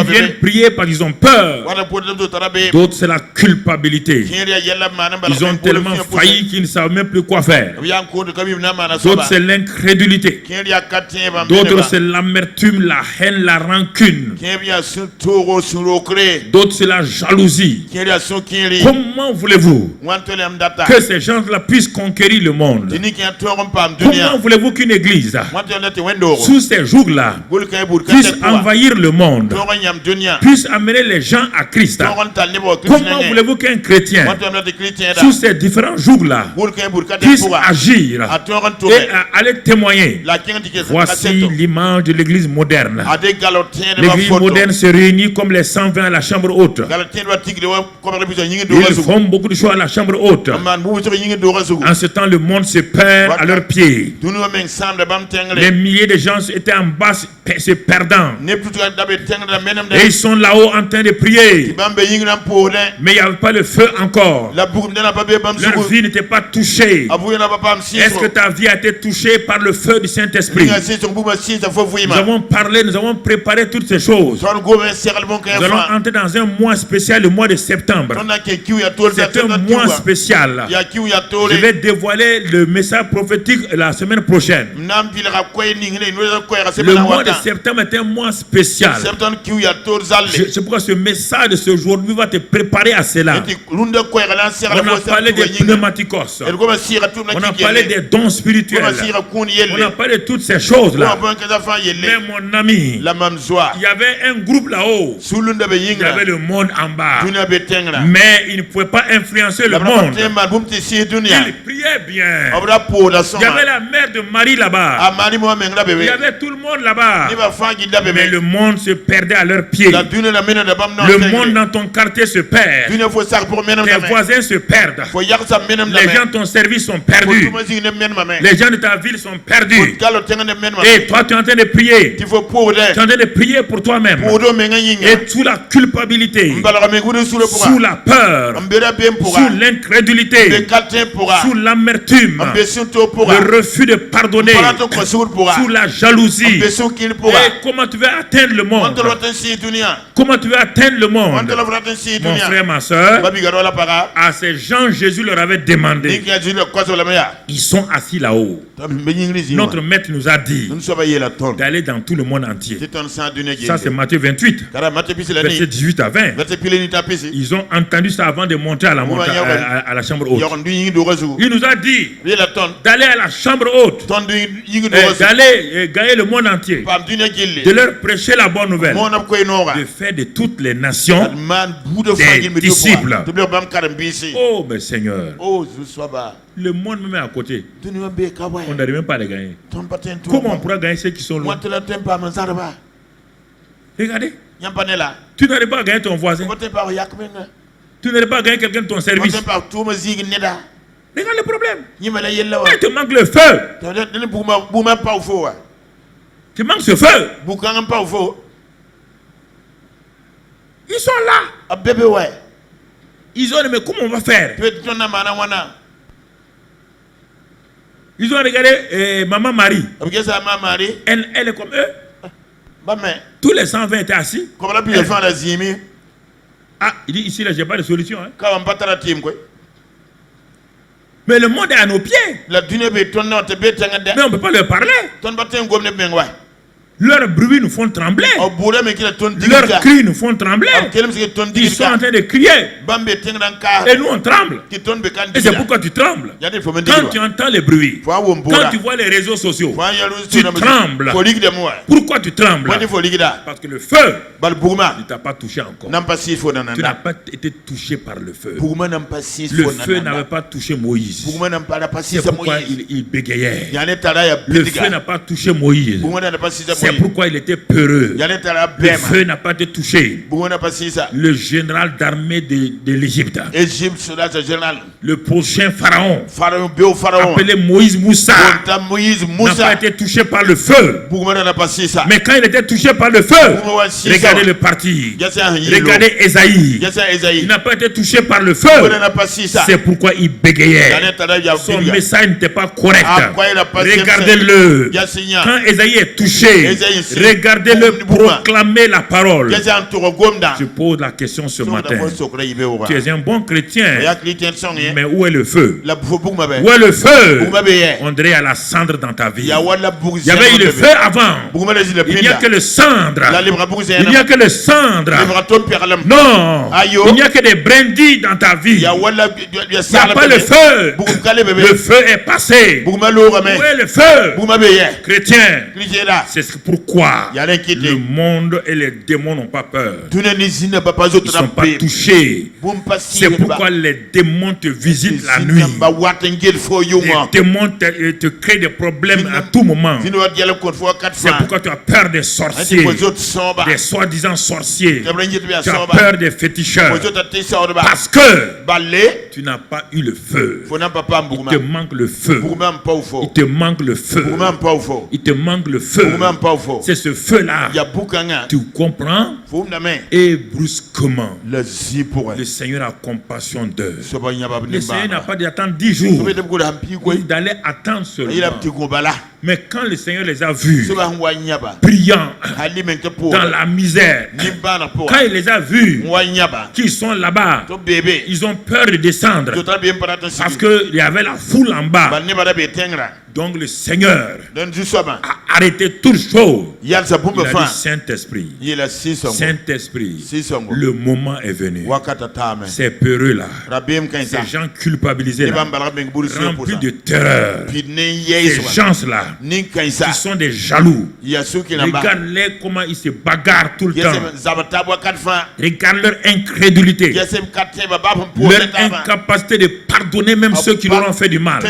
viennent prier parce qu'ils ont peur. D'autres c'est la culpabilité. Ils ont tellement failli qu'ils ne savent même plus quoi faire. D'autres c'est l'incrédulité. D'autres c'est l'amertume, la haine, la rancune. D'autres c'est la jalousie. Comment voulez-vous que ces gens-là puissent conquérir le monde? Comment voulez-vous qu'une église sous ces jours-là puisse envahir le monde? puisse amener les gens à Christ. Comment voulez-vous qu'un chrétien, sous ces différents jours-là, puisse agir et aller témoigner? Voici l'image de l'église moderne. L'église moderne se réunit comme les 120 à la chambre haute. Ils font beaucoup de choses à la chambre haute. En ce temps, le monde se perd à leurs pieds. Les milliers de gens étaient en bas se perdant. Et ils sont là-haut en train de prier. Mais il n'y avait pas le feu encore. Leur vie n'était pas touchée. Est-ce que ta vie a été touchée par le feu du Saint-Esprit? Nous avons parlé, nous avons préparé toutes ces choses. Nous allons entrer dans un mois spécial, le mois de septembre. C'est un mois spécial. Je vais dévoiler le message prophétique la semaine prochaine. Le mois de septembre est un mois spécial. C'est pourquoi ce message de ce jour va te préparer à cela. On a parlé des pneumaticos. On a parlé des dons spirituels. On a parlé de toutes ces choses-là. Mais mon ami, il y avait un groupe là-haut. Il y avait le monde en bas. Mais il ne pouvait pas influencer le monde. Il priait bien. Il y avait la mère de Marie là-bas. Il y avait tout le monde là-bas. Mais le monde se perdait à leurs pieds. Le monde dans ton quartier se perd. Tes voisins se perdent. Les gens de ton service sont perdus. Les gens de ta ville sont perdus. Et toi tu es en train de prier. Tu es en train de prier pour toi-même. Et sous la culpabilité, sous la peur, sous l'incrédulité, sous l'amertume, le refus de pardonner, sous la jalousie. Et comment tu veux atteindre le monde? Comment tu veux atteindre le monde? Mon frère, ma soeur, à ces gens, Jésus leur avait demandé. Ils sont assis là-haut. Notre maître nous a dit d'aller dans tout le monde entier. Ça, c'est Matthieu 28, verset 18 à 20. Ils ont entendu ça avant de monter à la, à la chambre haute. Il nous a dit d'aller à la chambre haute, d'aller gagner le monde entier, de leur prêcher la bonne nouvelle, de faire de toutes les nations des disciples. Oh, mais Seigneur, le monde me met à côté. On n'arrive même pas à les gagner. Comment on pourra gagner ceux qui sont loin? Regardez. Tu n'arrives pas à gagner ton voisin. Tu n'arrives pas à gagner quelqu'un de ton service. Regarde le problème. Il te manque le feu. Tu manques ce feu. Ils sont là. Ils ont dit, mais comment on va faire? Ils ont regardé Maman Marie. Elle est comme eux. Tous les 120 étaient assis. Ah, il dit ici, là, je n'ai pas de solution. Hein. Mais le monde est à nos pieds. Mais on ne peut pas leur parler. Leurs bruits nous font trembler. Leurs cris nous font trembler. Ils sont en train de crier. Et nous on tremble. Et c'est pourquoi tu trembles. Quand tu entends les bruits, quand tu vois les réseaux sociaux, tu trembles. Pourquoi tu trembles? Parce que le feu ne t'a pas touché encore. Tu n'as pas été touché par le feu. Le feu n'avait pas touché Moïse. C'est pourquoi il bégayait. Le feu n'a pas touché Moïse. C'est pourquoi il était peureux. Le feu n'a pas été touché. Le général d'armée de l'Égypte, le prochain pharaon, appelé Moïse Moussa, n'a pas été touché par le feu. Mais quand il était touché par le feu, regardez le parti, regardez Esaïe, il n'a pas été touché par le feu. C'est pourquoi il bégayait. Son message n'était pas correct. Regardez-le. Quand Esaïe est touché, regardez-le proclamer la parole. Je pose la question ce matin. Tu es un bon chrétien, mais où est le feu? Où est le feu? On dirait à la cendre dans ta vie. Il y avait eu le feu avant. Il n'y a que le cendre. Il n'y a que le cendre. Non. Il n'y a que des brindilles dans ta vie. Il n'y a pas le feu. Le feu est passé. Où est le feu? Chrétien, c'est pourquoi le monde et les démons n'ont pas peur. Ils ne sont pas touchés. C'est pourquoi les démons te visitent la nuit. Les démons te créent des problèmes à tout moment. C'est pourquoi tu as peur des sorciers, des soi-disant sorciers. Tu as peur des féticheurs. Parce que tu n'as pas eu le feu. Il te manque le feu. Il te manque le feu. Il te manque le feu. C'est ce feu-là. Tu comprends? Et brusquement, le Seigneur a compassion d'eux. Le Seigneur n'a pas d'attendre 10 jours. Il allait attendre seulement. Mais quand le Seigneur les a vus priant dans la misère, quand il les a vus qu'ils sont là-bas, ils ont peur de descendre parce qu'il y avait la foule en bas. Donc le Seigneur a arrêté toute chose. Il a dit Saint-Esprit, Saint-Esprit, le moment est venu. Ces peureux-là, ces gens culpabilisés là, remplis de terreur, ces gens-là qui sont des jaloux, regarde-les comment ils se bagarrent tout le temps. Regarde leur incrédulité, leur incapacité de pardonner même ceux qui leur ont fait du mal.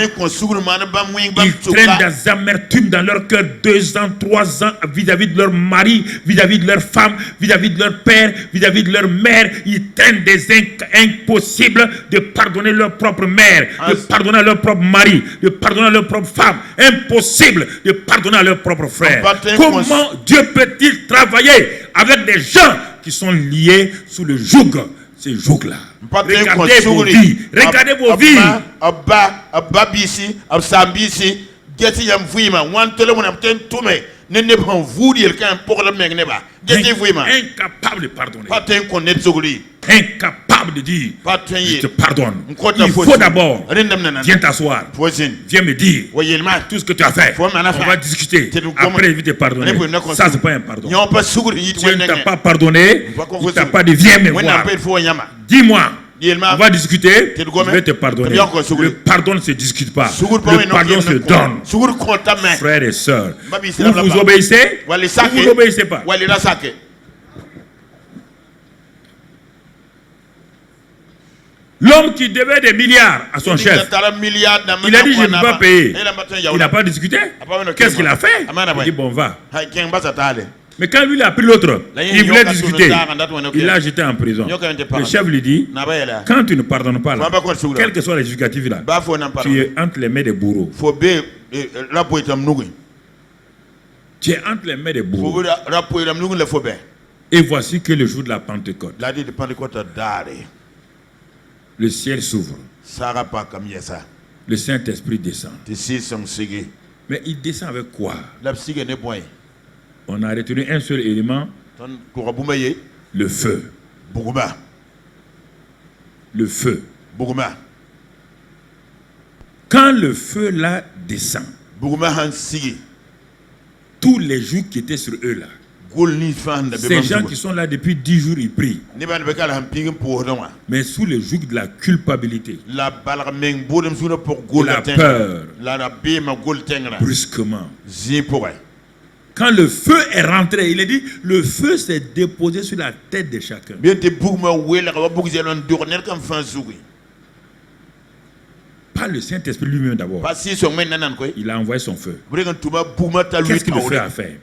Ils traînent des amertumes dans leur cœur 2 ans, 3 ans vis-à-vis de leur mari, vis-à-vis de leur femme, vis-à-vis de leur père, vis-à-vis de leur mère. Ils traînent des impossibles de pardonner leur propre mère, de pardonner à leur propre mari, de pardonner à leur propre femme. Impossible de pardonner à leur propre frère. Comment Dieu peut-il travailler avec des gens qui sont liés sous le joug? Ces jougs-là. Regardez vos vies. Regardez vos vies. Incapable de pardonner. Incapable de dire je te pardonne. Il faut d'abord viens t'asseoir. Viens me dire tout ce que tu as fait. On va discuter. Après, je vais te pardonner. Ça, c'est pas un pardon. Dieu ne t'a pas pardonné. Il ne t'a pas dit viens me voir. Dis-moi. On va discuter, je vais te pardonner. Le pardon ne se discute pas. Le pardon se donne. Frères et sœurs, vous obéissez ou vous n'obéissez pas. L'homme qui devait des milliards à son chef, il a dit je ne peux pas payer. Il n'a pas discuté. Qu'est-ce qu'il a fait? Il dit bon va. Mais quand lui il a pris l'autre, il voulait discuter. Il l'a jeté en prison. Le chef lui dit quand tu ne pardonnes pas là, quels que soient les justificatifs là, tu es entre les mains des bourreaux. Tu es entre les mains des bourreaux. Et voici que le jour de la Pentecôte, le ciel s'ouvre. Le Saint-Esprit descend. Mais il descend avec quoi? On a retenu un seul élément, le feu. Le feu. Quand le feu là descend, tous les jours qui étaient sur eux là, ces gens qui sont là depuis 10 jours, ils prient. Mais sous le joug de la culpabilité, la peur, brusquement. Quand le feu est rentré, il a dit, le feu s'est déposé sur la tête de chacun. Pas le Saint-Esprit lui-même d'abord. Il a envoyé son feu. Qu'est-ce que le feu a fait?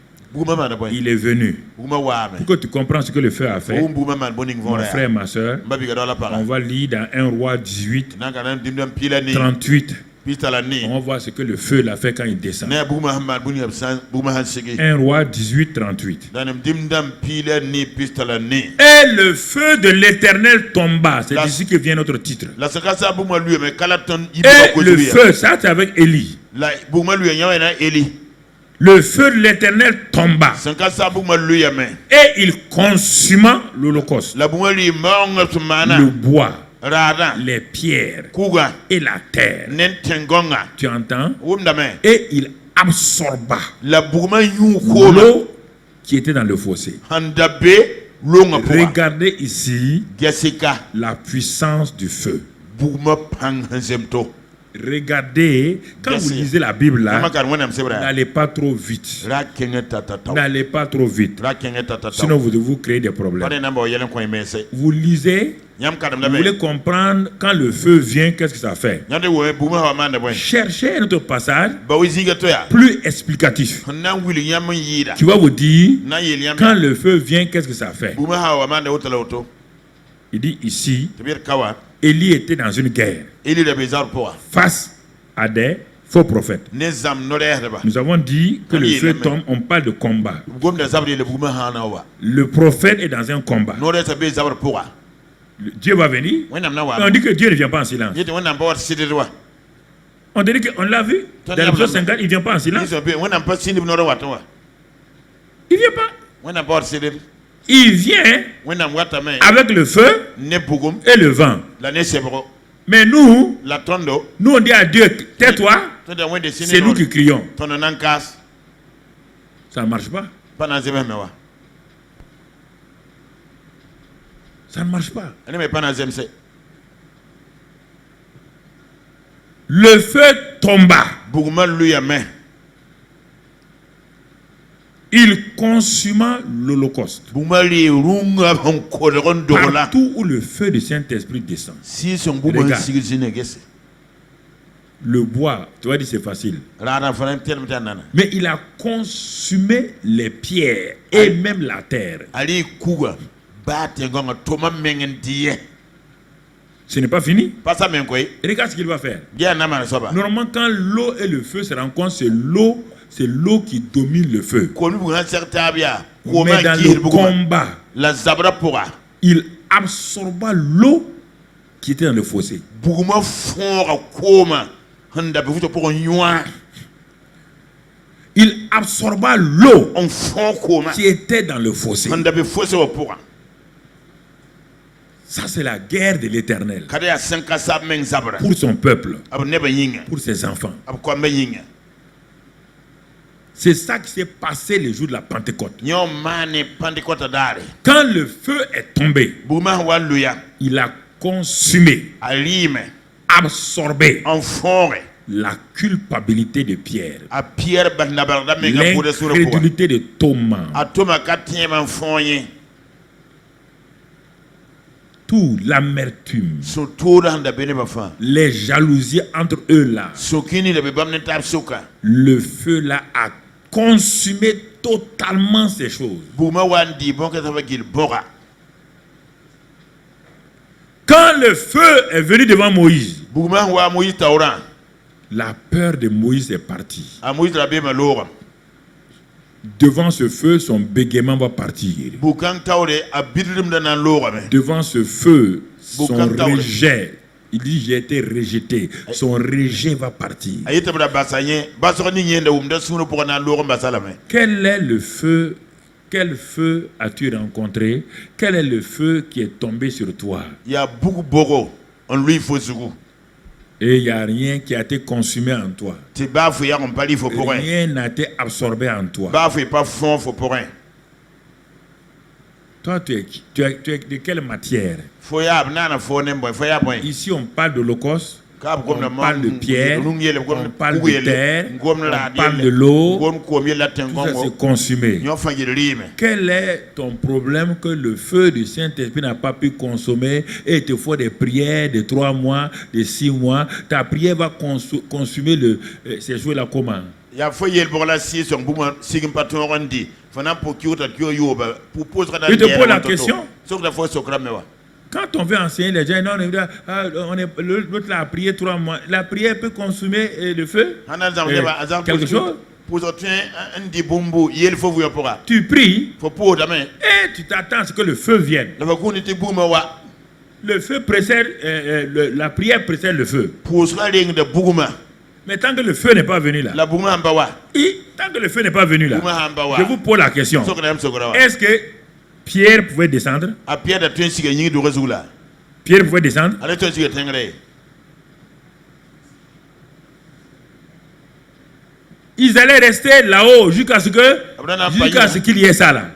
Il est venu. Pour que tu comprennes ce que le feu a fait, mon frère, ma soeur, on va lire dans 1 Roi 18, 38. On va voir ce que le feu l'a fait quand il descend. 1 Roi 18, 38. Et le feu de l'Éternel tomba. C'est d'ici que vient notre titre. Et le feu, ça c'est avec Élie. Le feu de l'Éternel tomba. Et il consuma l'holocauste. Le bois, les pierres et la terre. Tu entends? Et il absorba l'eau qui était dans le fossé. Regardez ici la puissance du feu. regardez, quand vous lisez la Bible là, n'allez pas trop vite. N'allez pas trop vite. Sinon vous devez vous créer des problèmes. Vous lisez, vous voulez comprendre quand le feu vient, qu'est-ce que ça fait. Cherchez un autre passage plus explicatif qui va vous dire quand le feu vient, qu'est-ce que ça fait. Il dit ici, Élie était dans une guerre face à des faux prophètes. Nous avons dit que le feu tombe, on parle de combat. Le prophète est dans un combat. Dieu va venir. On dit que Dieu ne vient pas en silence. On dit qu'on l'a vu dans l'épisode 50, il ne vient pas en silence. Il ne vient pas. Il vient avec le feu et le vent. Mais nous on dit à Dieu, tais-toi, c'est nous qui crions. Ça ne marche pas. Ça ne marche pas. Le feu tomba. Il consuma l'Holocauste. Partout où le feu du Saint-Esprit descend. Regarde. Le bois, tu vas dire c'est facile. Mais il a consumé les pierres et même la terre. Ce n'est pas fini. Regarde ce qu'il va faire. Normalement, quand l'eau et le feu se rencontrent, c'est l'eau qui domine le feu. Mais dans le combat, il absorba l'eau qui était dans le fossé. Il absorba l'eau qui était dans le fossé. Ça, c'est la guerre de l'Éternel pour son peuple, pour ses enfants. C'est ça qui s'est passé le jour de la Pentecôte. Quand le feu est tombé, il a consumé, absorbé la culpabilité de Pierre, l'incrédulité de Thomas, tout l'amertume, les jalousies entre eux là. Le feu là a consumé totalement ces choses. Quand le feu est venu devant Moïse, la peur de Moïse est partie. Devant ce feu, son bégaiement va partir. Devant ce feu, son rejet, il dit j'ai été rejeté. Son rejet va partir. Quel est le feu? Quel feu as-tu rencontré? Quel est le feu qui est tombé sur toi? Et il n'y a rien qui a été consumé en toi. Rien n'a été absorbé en toi. Toi, tu es de quelle matière? Ici, on parle de l'Holocauste. On parle de pierre, on parle de terre, on parle de l'eau. Tout ça c'est consumé. Quel est ton problème que le feu du Saint-Esprit n'a pas pu consommer et il te faut des prières de 3 mois, de 6 mois? Ta prière va consumer ces choses-là comment? Je te pose la question. Quand on veut enseigner les gens, l'autre a prié 3 mois. La prière peut consommer le feu? Quelque chose? Tu pries et tu t'attends à ce que le feu vienne. Le feu précède, la prière précède le feu. Mais tant que le feu n'est pas venu là, tant que le feu n'est pas venu là, je vous pose la question. Est-ce que Pierre pouvait descendre? Pierre pouvait descendre? Ils allaient rester là-haut jusqu'à ce qu'il y ait ça là.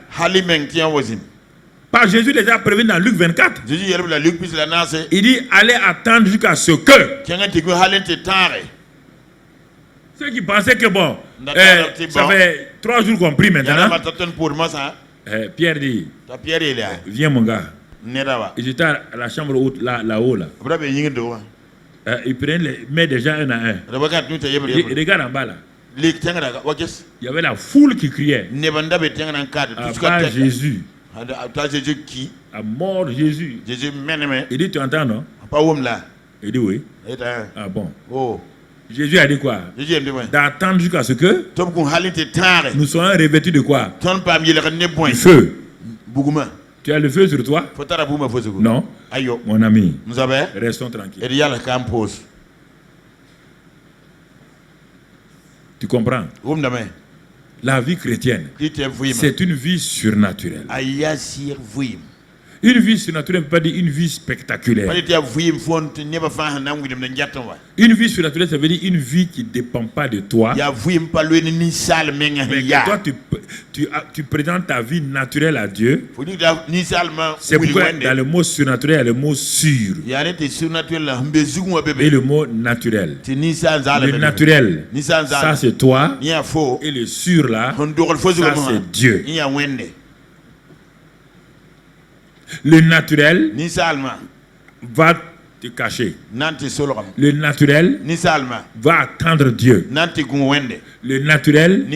Par Jésus les a prévenus dans Luc 24. Jésus yɛrɛ bila Luc plus la nase. Il dit allez attendre jusqu'à ce que. Kɛngɛ tigi halen te tare. Ceux qui pensaient que bon, ça fait 3 jours qu'on prie maintenant. Pierre dit, viens mon gars. Il était à la chambre haute, là-haut. Là. Il prenait met des gens un à un. Il regarde en bas là. Il y avait la foule qui criait. À part Jésus. À mort Jésus. Il dit, tu entends non? Il dit oui. Ah bon. Jésus a dit quoi? D'attendre jusqu'à ce que nous soyons revêtus de quoi? Du feu. Tu as le feu sur toi? Non. Mon ami, restons tranquilles. Tu comprends? La vie chrétienne, c'est une vie surnaturelle. Une vie surnaturelle ne peut pas dire une vie spectaculaire. Une vie surnaturelle, ça veut dire une vie qui ne dépend pas de toi. Mais que toi, tu présentes ta vie naturelle à Dieu. C'est pourquoi dans le mot surnaturel, il y a le mot sur. Et le mot naturel. Le naturel, ça c'est toi. Et le sur là, ça c'est Dieu. Le naturel va te cacher. Le naturel va attendre Dieu. Le naturel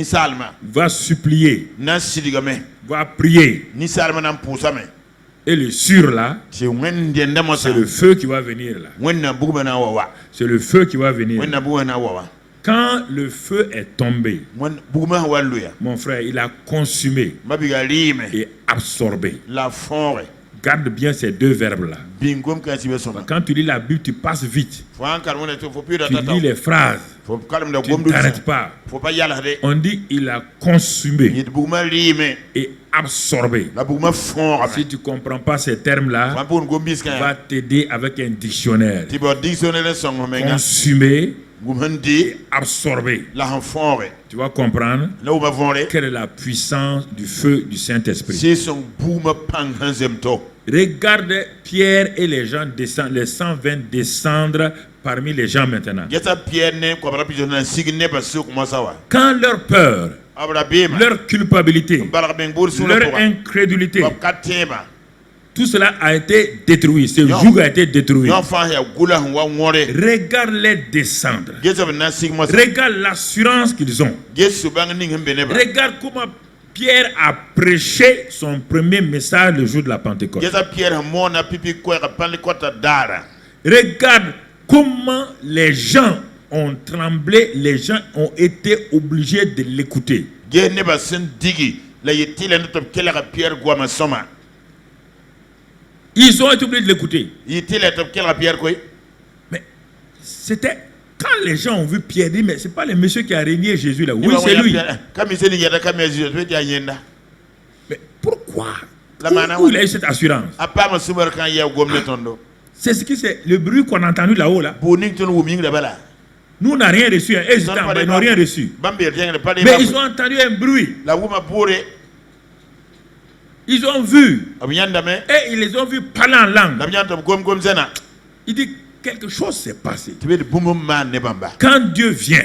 va supplier, va prier. Et le sur là, c'est le feu qui va venir là. C'est le feu qui va venir. Quand le feu est tombé, mon frère, il a consumé et absorbé. Garde bien ces deux verbes-là. Quand tu lis la Bible, tu passes vite. Tu lis les phrases. Tu ne t'arrêtes pas. On dit il a consumé et absorbé. Si tu ne comprends pas ces termes-là, va t'aider avec un dictionnaire. Consumé et absorbé. Tu vas comprendre quelle est la puissance du feu du Saint-Esprit. Regarde Pierre et les gens descendent, les 120 descendre parmi les gens maintenant. Quand leur peur, leur culpabilité, leur incrédulité, tout cela a été détruit. Ce joug a été détruit. Regarde-les descendre. Regarde l'assurance qu'ils ont. Regarde comment Pierre a prêché son premier message le jour de la Pentecôte. Regarde comment les gens ont tremblé, les gens ont été obligés de l'écouter. Ils ont été obligés de l'écouter. Mais c'était quand les gens ont vu Pierre, dit mais c'est pas le monsieur qui a régné Jésus là. Oui, c'est lui. Mais pourquoi? Où il a eu cette assurance? C'est ce qui c'est le bruit qu'on a entendu là-haut là. Nous on n'a rien reçu. Ils n'ont rien reçu. Mais ils ont entendu un bruit. Ils ont vu. Et ils les ont vus parler en langue. Il dit quelque chose s'est passé. Quand Dieu vient,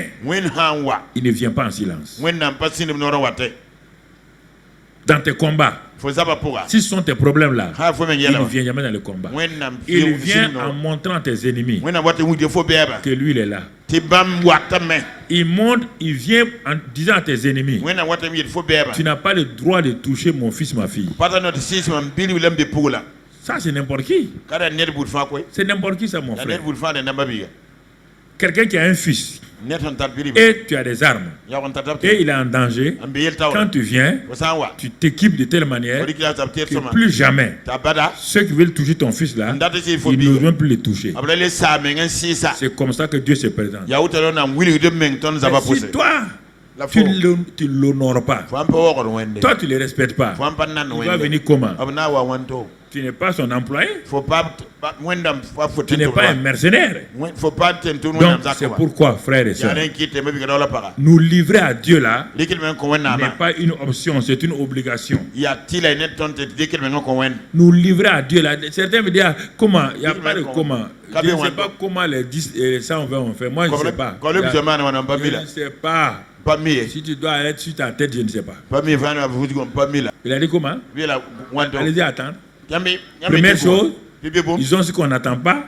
il ne vient pas en silence. Dans tes combats, si ce sont tes problèmes là, il ne vient jamais dans le combat. Il vient en montrant tes ennemis que lui il est là. Il montre, il vient en disant à tes ennemis, tu n'as pas le droit de toucher mon fils, ma fille. Ça c'est n'importe qui. C'est n'importe qui ça mon frère. Quelqu'un qui a un fils et tu as des armes et il est en danger, quand tu viens, tu t'équipes de telle manière que plus jamais ceux qui veulent toucher ton fils là, ils n'osent plus le toucher. C'est comme ça que Dieu se présente. Mais si toi tu ne l'honores pas, toi tu ne le respectes pas, il va venir comment? Tu n'es pas son employé. Faut pas Tu n'es pas un mercenaire. Faut pas tentu Donc c'est pourquoi, frères et sœurs, yana kite me bigara la para nous livrer à Dieu là dikil men ko wenna n'est pas une option, c'est une obligation. ya tila net tonte dikil men ko wen Nous livrer à Dieu là, certains me disent comment, il n'y a pas de comment. Je ne sais pas comment les 10 et les 100 on fait. Moi je ne sais pas. Je ne sais pas. Si tu dois être sur ta tête, je ne sais pas. Il a dit comment? Allez-y attendre. Première chose, ils ont ce qu'on n'attend pas,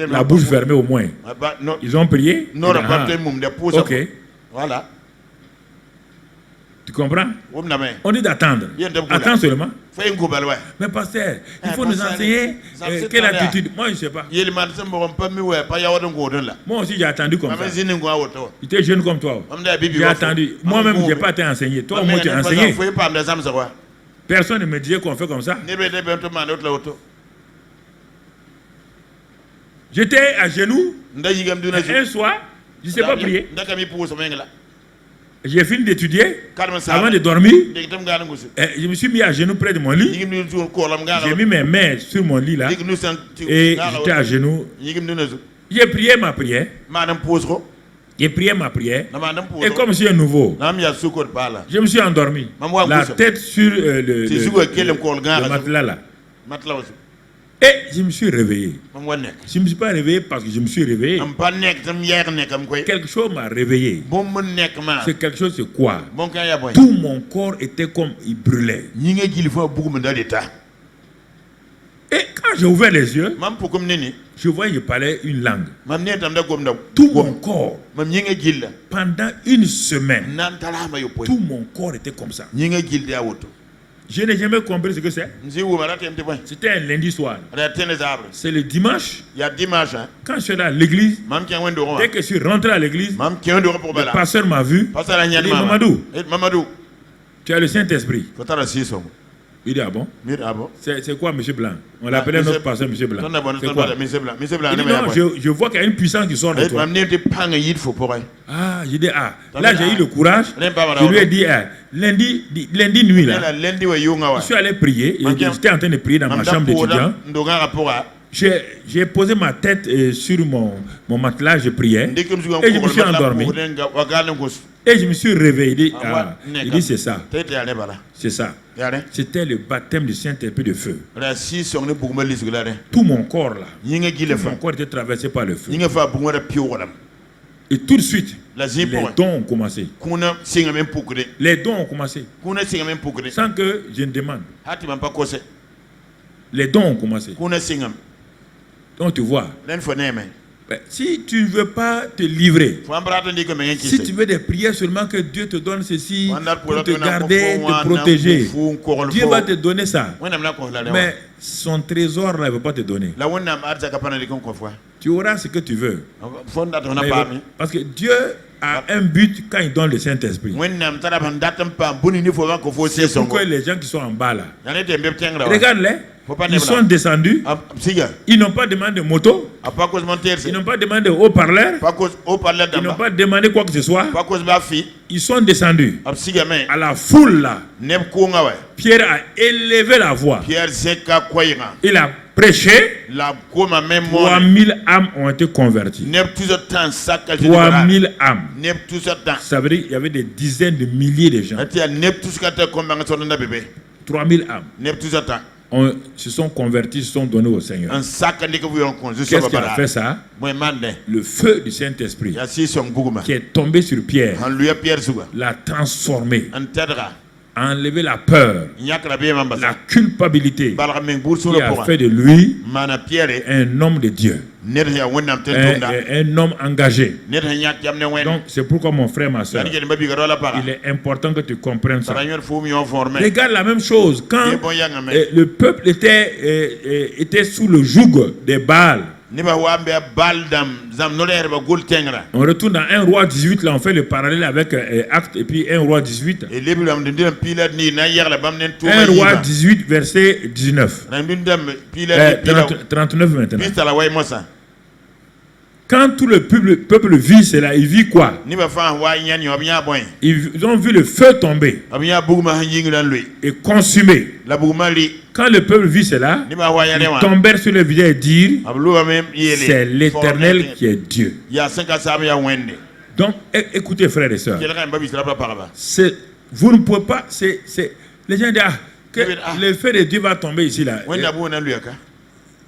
la bouche fermée au moins. Ils ont prié. Ok. Voilà. Tu comprends? On dit d'attendre. Attends seulement. Mais pasteur, il faut nous enseigner quelle attitude. Moi, je ne sais pas. Moi aussi, j'ai attendu comme ça. J'étais jeune comme toi. J'ai attendu. Moi-même, je n'ai pas été enseigné. Toi, moi, tu es enseigné. Personne ne me disait qu'on fait comme ça. J'étais à genoux. Un soir, je ne sais pas prier. J'ai fini d'étudier. Avant de dormir, je me suis mis à genoux près de mon lit. J'ai mis mes mains sur mon lit là. Et j'étais à genoux. J'ai prié ma prière. J'ai prié ma prière. Et comme je suis un nouveau, je me suis endormi. La tête sur le matelas là. Et je me suis réveillé. Je ne me suis pas réveillé parce que je me suis réveillé. Quelque chose m'a réveillé. C'est quelque chose, c'est quoi? Tout mon corps était comme il brûlait. Et quand j'ai ouvert les yeux, je voyais que je parlais une langue. Tout mon corps, pendant une semaine, tout mon corps était comme ça. Je n'ai jamais compris ce que c'est. C'était un lundi soir. C'est le dimanche. Quand je suis allé à l'église, dès que je suis rentré à l'église, le pasteur m'a vu. Il dit, Mamadou, tu as le Saint-Esprit. Il dit, ah bon? C'est quoi, M. Blanc? On l'appelait notre pasteur M. Blanc. C'est quoi? Il dit, non, je vois qu'il y a une puissance qui sort de toi. Ah, j'ai dit, ah. Là, j'ai eu le courage. Je lui ai dit, ah, lundi nuit, là, je suis allé prier. J'étais en train de prier dans ma chambre d'étudiant. J'ai posé ma tête sur mon matelas, je priais. Et je me suis endormi. Et je me suis réveillé. Il dit, c'est ça. C'est ça. C'était le baptême du Saint-Esprit de feu. Tout mon corps là, mon corps était traversé par le feu. Et tout de suite, les dons ont commencé. Les dons ont commencé. Sans que je ne demande. Les dons ont commencé. Donc tu vois, si tu ne veux pas te livrer, si tu veux des prières seulement que Dieu te donne ceci pour te garder, te protéger, Dieu va te donner ça. Mais son trésor là, il ne veut pas te donner. Tu auras ce que tu veux. Parce que Dieu a un but quand il donne le Saint-Esprit. C'est pourquoi les gens qui sont en bas là, regarde-les. Ils sont descendus. Ils n'ont pas demandé de moto. Ils n'ont pas demandé de haut-parleur. Ils n'ont pas demandé quoi que ce soit. Ils sont descendus. À la foule là, Pierre a élevé la voix. Il a prêché. 3000 âmes ont été converties. 3000 âmes. Ça veut dire qu'il y avait des dizaines de milliers de gens. 3000 âmes. Se sont convertis, se sont donnés au Seigneur. Qu'est-ce qui a fait ça? Le feu du Saint-Esprit qui est tombé sur Pierre l'a transformé, a enlevé la peur, la culpabilité, qui a fait de lui un homme de Dieu, un homme engagé. Donc c'est pourquoi mon frère, ma soeur, il est important que tu comprennes ça. Regarde la même chose quand le peuple était sous le joug des Baals. On retourne dans 1 roi 18, là on fait le parallèle avec Actes et puis 1 roi 18. 1 roi 18 verset 19. 39 maintenant. Quand tout le peuple vit cela, il vit quoi? Ni ba fa wa nya ni obia boy. Ils ont vu le feu tomber Obia buguma hanjing lan lui. et consumer. La buguma li. Quand le peuple vit cela, Ni ba wa ya ils lewa. tombèrent sur le visage et dirent, Ablu même yele. c'est l'Éternel qui est Dieu. Ya 5 sabe ya wende. Donc, écoutez, frères et sœurs, Quel ba bisra ba paraba. vous ne pouvez pas, les gens disent que Ah. le feu de Dieu va tomber ici là. Wenda bu na lui aka.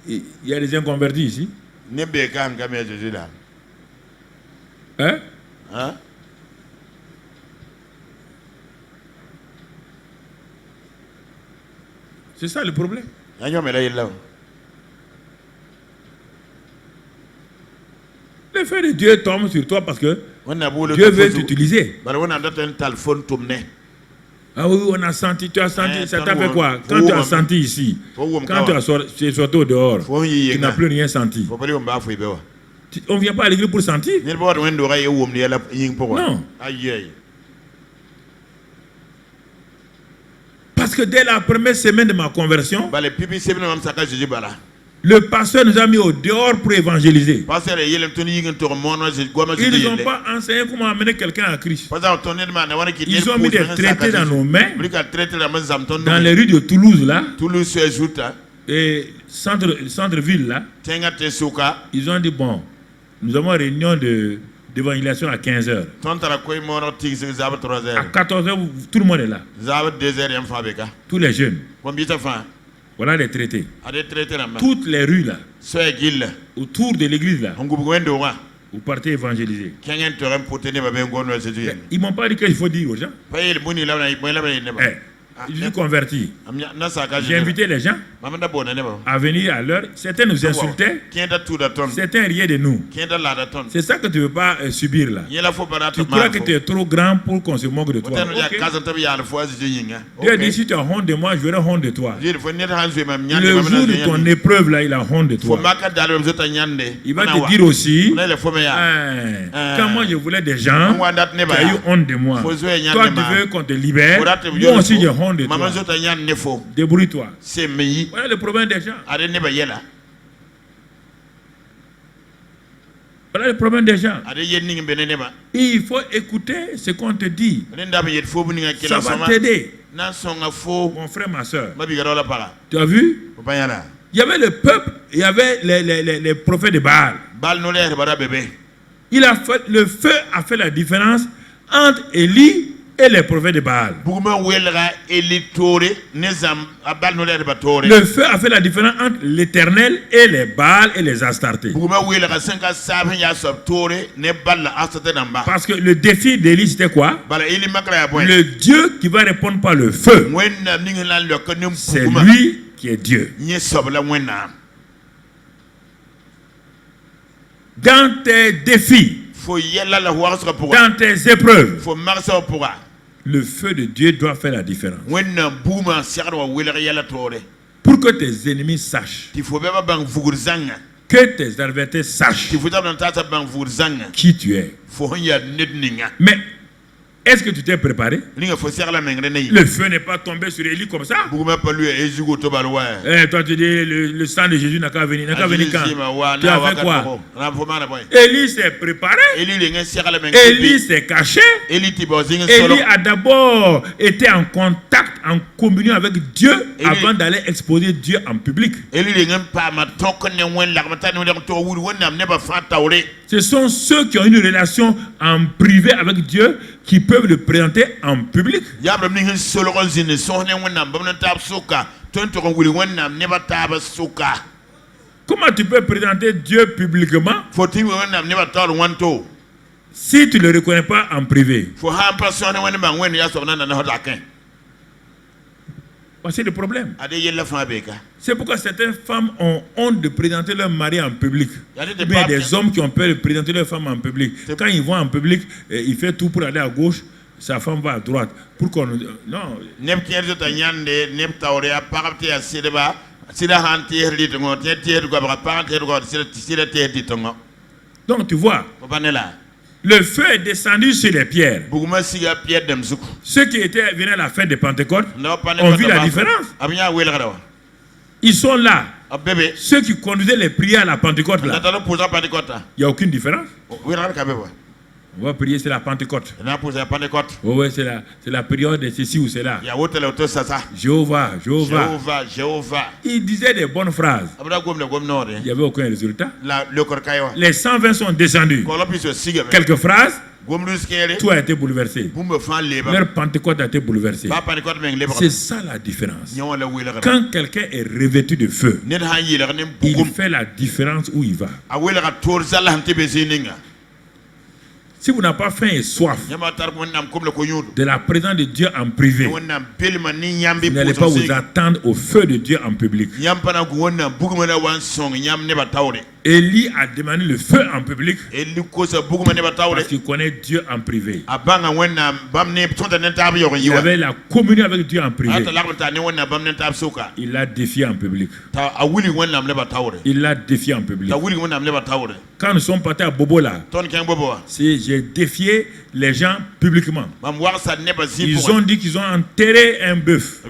Il y a des inconvertis ici. Ne be kam kam ya Jésus là. Hein? Hein? C'est ça le problème. Yanyo me la yela. Le feu de Dieu tombe sur toi parce que Wenda bu le Dieu veut t'utiliser. Bara wona data un téléphone tourné. Ah oui, on a senti, tu as senti, ça t'a fait quoi? Faut Quand tu as où, senti ici, Faut où, quand tu es sorti au dehors, Faut y tu n'as yenga. plus rien senti. Faut pas dire on ba fo ibewa. On ne vient pas à l'église pour sentir. Ni ba wendo ga yewu ni la yin po. Non. Aïe. Parce que dès la première semaine de ma conversion, Ba le pipi se bina mam saka Jésus bala. le pasteur nous a mis au dehors pour évangéliser. Pasteur yele toni yin to mono je goma je. Ils n'ont pas enseigné comment amener quelqu'un à Christ. Pasteur toni ma na wana ki. Ils ont mis des traités dans nos mains, dans les les rues de Toulouse là, Toulouse se ajoute. et centre-ville là. Tenga te suka. Ils ont dit, bon, nous avons une réunion d'évangélisation à 15h. Tontara koy mono tig se zaba 3h. À 14h, tout le monde est là. Zaba 2h yam fa beka. Tous les jeunes. Bon bita fa. Voilà les traités. Ade traité na ma. Toutes les rues là, Soy gil. autour de l'église là, On gubu wendo wa. vous partez évangéliser. Kengen to ram potene ba ben gono Jésus. Ils ne m'ont pas dit qu'il faut dire aux gens. Payel buni la na ibo la ba ne ba. Je suis converti. Na saka J'ai invité les gens Mamanda bona ne ba. à venir à l'heure. Certains nous insultaient, Kenda tout da ton. certains riaient de nous. Kenda la da ton. C'est ça que tu ne veux pas subir là. Yela fo bara Tu to crois que tu es trop grand pour qu'on se moque de toi. Otano ya Ok. kaza tabi ya alfo Jésus yinga. Dieu dit, si tu as honte de moi, je aurai honte de toi. Dire fo net hanzu mam Le nyande jour de ton épreuve là, il a honte de Fo toi. maka dalo zota nyande. Il va te dire aussi, Na le fo me ya. quand moi je voulais des gens, Wanda ne tu ba as eu ya. honte de moi. Faut jouer Toi, Nyandema. tu veux qu'on te libère. Moi aussi, j'ai honte de Maman toi. zota nyande fo. Débrouille-toi. C'est meyi. Voilà le problème des gens. Ade ne ba yela. Voilà le problème des gens. Ade yenni ngbe ne ba. Il faut écouter ce qu'on te dit. Ne ndaba yet fo buni nga Ça kila va sama. t'aider. Na songa fo. Mon frère, ma soeur. Mabi ga la para. Tu as vu? Faut pas yana. Il y avait le peuple, il y avait les prophètes de Baal. Bal no le bara bébé. Le feu a fait la différence entre Élie et les prophètes de Baal. Buguma welga eli tore nezam abal no le ba tore. Le feu a fait la différence entre l'Éternel et les Baal et les Astartés. Buguma welga senka saben ya sob tore ne bal astate namba. Parce que le défi d'Élie, c'était quoi? Bala eli makra ya boy. Le Dieu qui va répondre par le feu, Wenna ningla le konem c'est buguma. lui qui est Dieu. Nye sob la wenna. Dans tes défis, Faut yella la warsa pour. dans tes épreuves, Faut marsa pour. le feu de Dieu doit faire la différence. Wenna buma siarwa welga yella tore. Pour que tes ennemis sachent, Ti faut beba bang vugurzanga. que tes adversaires sachent Ti faut dans tata bang vugurzanga. qui tu es. Faut ya nedninga. Mais est-ce que tu t'es préparé? Linga faut serla mengre ne. Le feu n'est pas tombé sur Élie comme ça. Buguma pas lui ejugo to balwa. Toi tu dis le sang de Jésus n'a qu'à venir. N'a qu'à venir quand? Tu as fait quoi? Élie Élie s'est préparé. Élie s'est caché. Élie a d'abord été en contact, en communion avec Dieu avant d'aller exposer Dieu en public. Ce sont ceux qui ont une relation en privé avec Dieu qui peuvent le présenter en public. Comment tu peux présenter Dieu publiquement si tu ne le reconnais pas en privé? C'est le problème. C'est pourquoi certaines femmes ont honte de présenter leur mari en public. Il y a des hommes qui ont peur de présenter leur femme en public. Quand ils vont en public, il fait tout pour aller à gauche, sa femme va à droite. Pour qu'on... Non. Donc tu vois, le feu est descendu sur les pierres. Ceux qui venus à la fête de Pentecôte ont vu la différence. Ils sont là. Ceux qui conduisaient les prières à la Pentecôte, là, il n'y a aucune différence. On va prier, c'est la Pentecôte. Oui, c'est la période de ceci ou cela. Jéhovah, Jéhovah. Il disait des bonnes phrases. Il n'y avait aucun résultat. Les 120 sont descendus. Quelques phrases, tout a été bouleversé. Leur Pentecôte a été bouleversée. C'est ça la différence. Quand quelqu'un est revêtu de feu, il fait la différence où il va. Si vous n'avez pas faim et soif de la présence de Dieu en privé, vous n'allez pas vous attendre au feu de Dieu en public. Élie a demandé le feu en public parce qu'il connaît Dieu en privé. Il avait la communion avec Dieu en privé. Il l'a défié en public. Il l'a défié en public. Quand nous sommes partis à Bobola, j'ai défié les gens publiquement. Ils ont dit qu'ils ont enterré un bœuf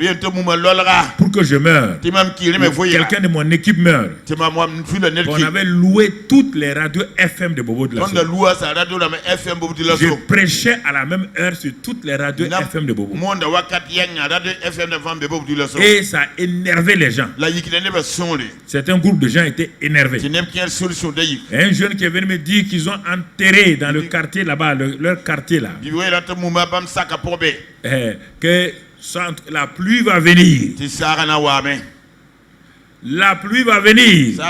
pour que je meure. Quelqu'un de mon équipe meurt. On avait loué toutes les radios FM de Bobo de la Source. Je prêchais à la même heure sur toutes les radios FM de Bobo. Et ça a énervé les gens. Certains groupes de gens étaient énervés. Et un jeune qui est venu me dire qu'ils ont enterré dans le quartier là-bas, leur quartier là, que la pluie va venir. La pluie va venir.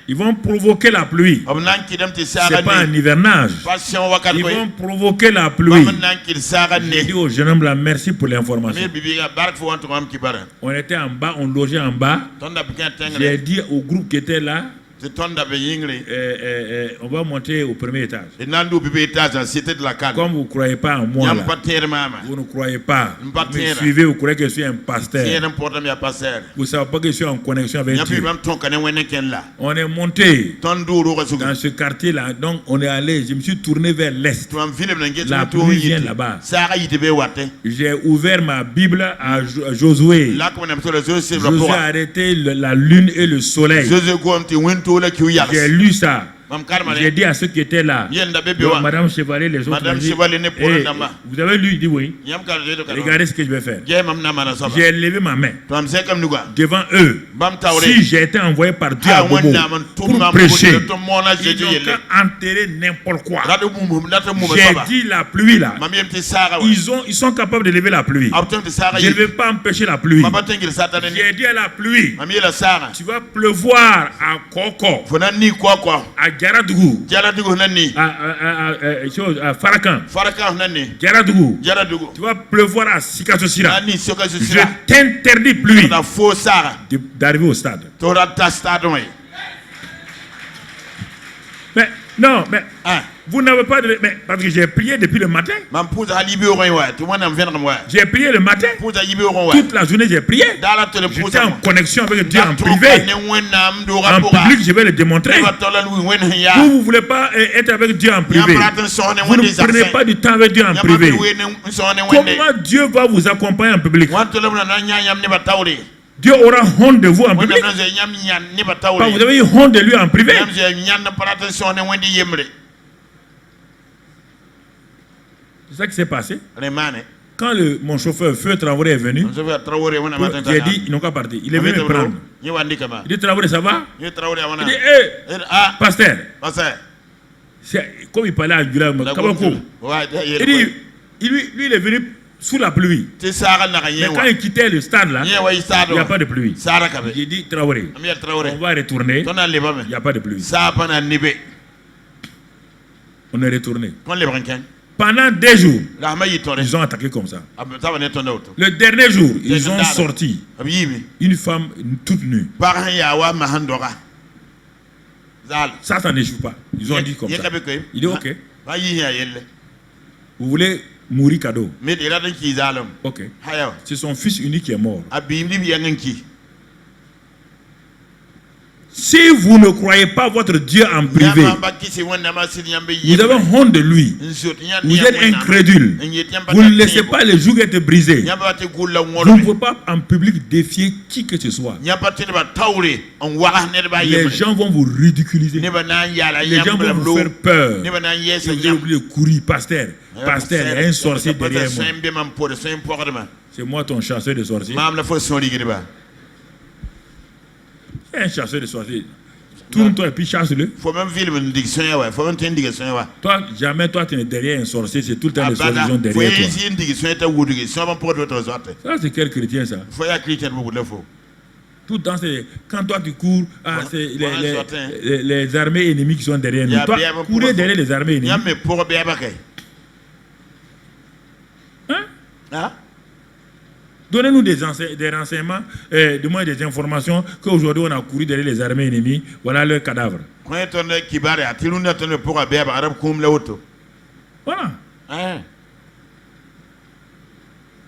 Ils vont provoquer la pluie. Ce n'est pas un hivernage. Ils vont provoquer la pluie. J'ai dit au jeune homme là, merci pour l'information. On était en bas, on logeait en bas. J'ai dit au groupe qui était là, on va monter au premier étage. Comme vous ne croyez pas en moi, là, vous ne croyez pas, vous me suivez, vous croyez que je suis un pasteur. Vous ne savez pas que je suis en connexion avec Dieu. On est monté dans ce quartier-là, donc on est allé, je me suis tourné vers l'est. La pluie vient là-bas. J'ai ouvert ma Bible à Josué. Josué a arrêté la lune et le soleil. J'ai lu ça. J'ai dit à ceux qui étaient là, Madame Chevalier, les autres, vous avez lu, il dit oui. Regardez ce que je vais faire. J'ai levé ma main devant eux. Si j'ai été envoyé par Dieu à Bobo pour prêcher, ils n'ont qu'à enterrer n'importe quoi. J'ai dit la pluie là, ils sont capables de lever la pluie. Je ne vais pas empêcher la pluie. J'ai dit à la pluie, tu vas pleuvoir à Koko, à Djaradougou, Farakan, Djaradougou, tu vas pleuvoir à Sikatosira. Je t'interdis pluie d'arriver au stade. Mais non, mais vous n'avez pas de... Mais, parce que j'ai prié depuis le matin. J'ai prié le matin. Toute la journée, j'ai prié. J'étais en connexion avec Dieu en privé. En public, je vais le démontrer. Vous ne voulez pas être avec Dieu en privé. Vous ne prenez pas du temps avec Dieu en privé. Comment Dieu va vous accompagner en public? Dieu aura honte de vous en public. Vous avez eu honte de lui en privé. C'est ça qui s'est passé. Quand mon chauffeur Feu Traoré est venu, j'ai dit, ils n'ont qu'à partir. Il est venu me prendre. Il dit, Traoré, ça va? Il dit, hé, pasteur. Comme il parlait à Gula, il dit, lui, il est venu sous la pluie. Mais quand il quittait le stade là, il n'y a pas de pluie. J'ai dit, Traoré, on va retourner. Il n'y a pas de pluie. On est retourné. Pendant 2 jours, ils ont attaqué comme ça. Le dernier jour, ils ont sorti une femme toute nue. Ça n'échoue pas. Ils ont dit comme ça. Il dit ok. Vous voulez mourir cadeau? Ok. C'est son fils unique qui est mort. Si vous ne croyez pas votre Dieu en privé, vous avez honte de lui. Vous êtes incrédule. Vous ne laissez pas les jougs être brisés. Vous ne pouvez pas en public défier qui que ce soit. Les gens vont vous ridiculiser. Les gens vont vous faire peur. Vous allez oublier courir, pasteur. Pasteur, il y a un sorcier derrière moi. C'est moi ton chasseur de sorciers. C'est un chasseur de sorciers. Tourne-toi et puis chasse-le. Toi, jamais toi tu n'es derrière un sorcier, c'est tout le temps les sorciers derrière toi. Ça, c'est quel chrétien ça? Tout le temps, c'est quand toi tu cours, c'est les armées ennemies qui sont derrière nous. Toi, courez derrière les armées ennemies. Hein? Donnez-nous des renseignements, des informations qu'aujourd'hui on a couru derrière les armées ennemies. Voilà leur cadavre. Voilà.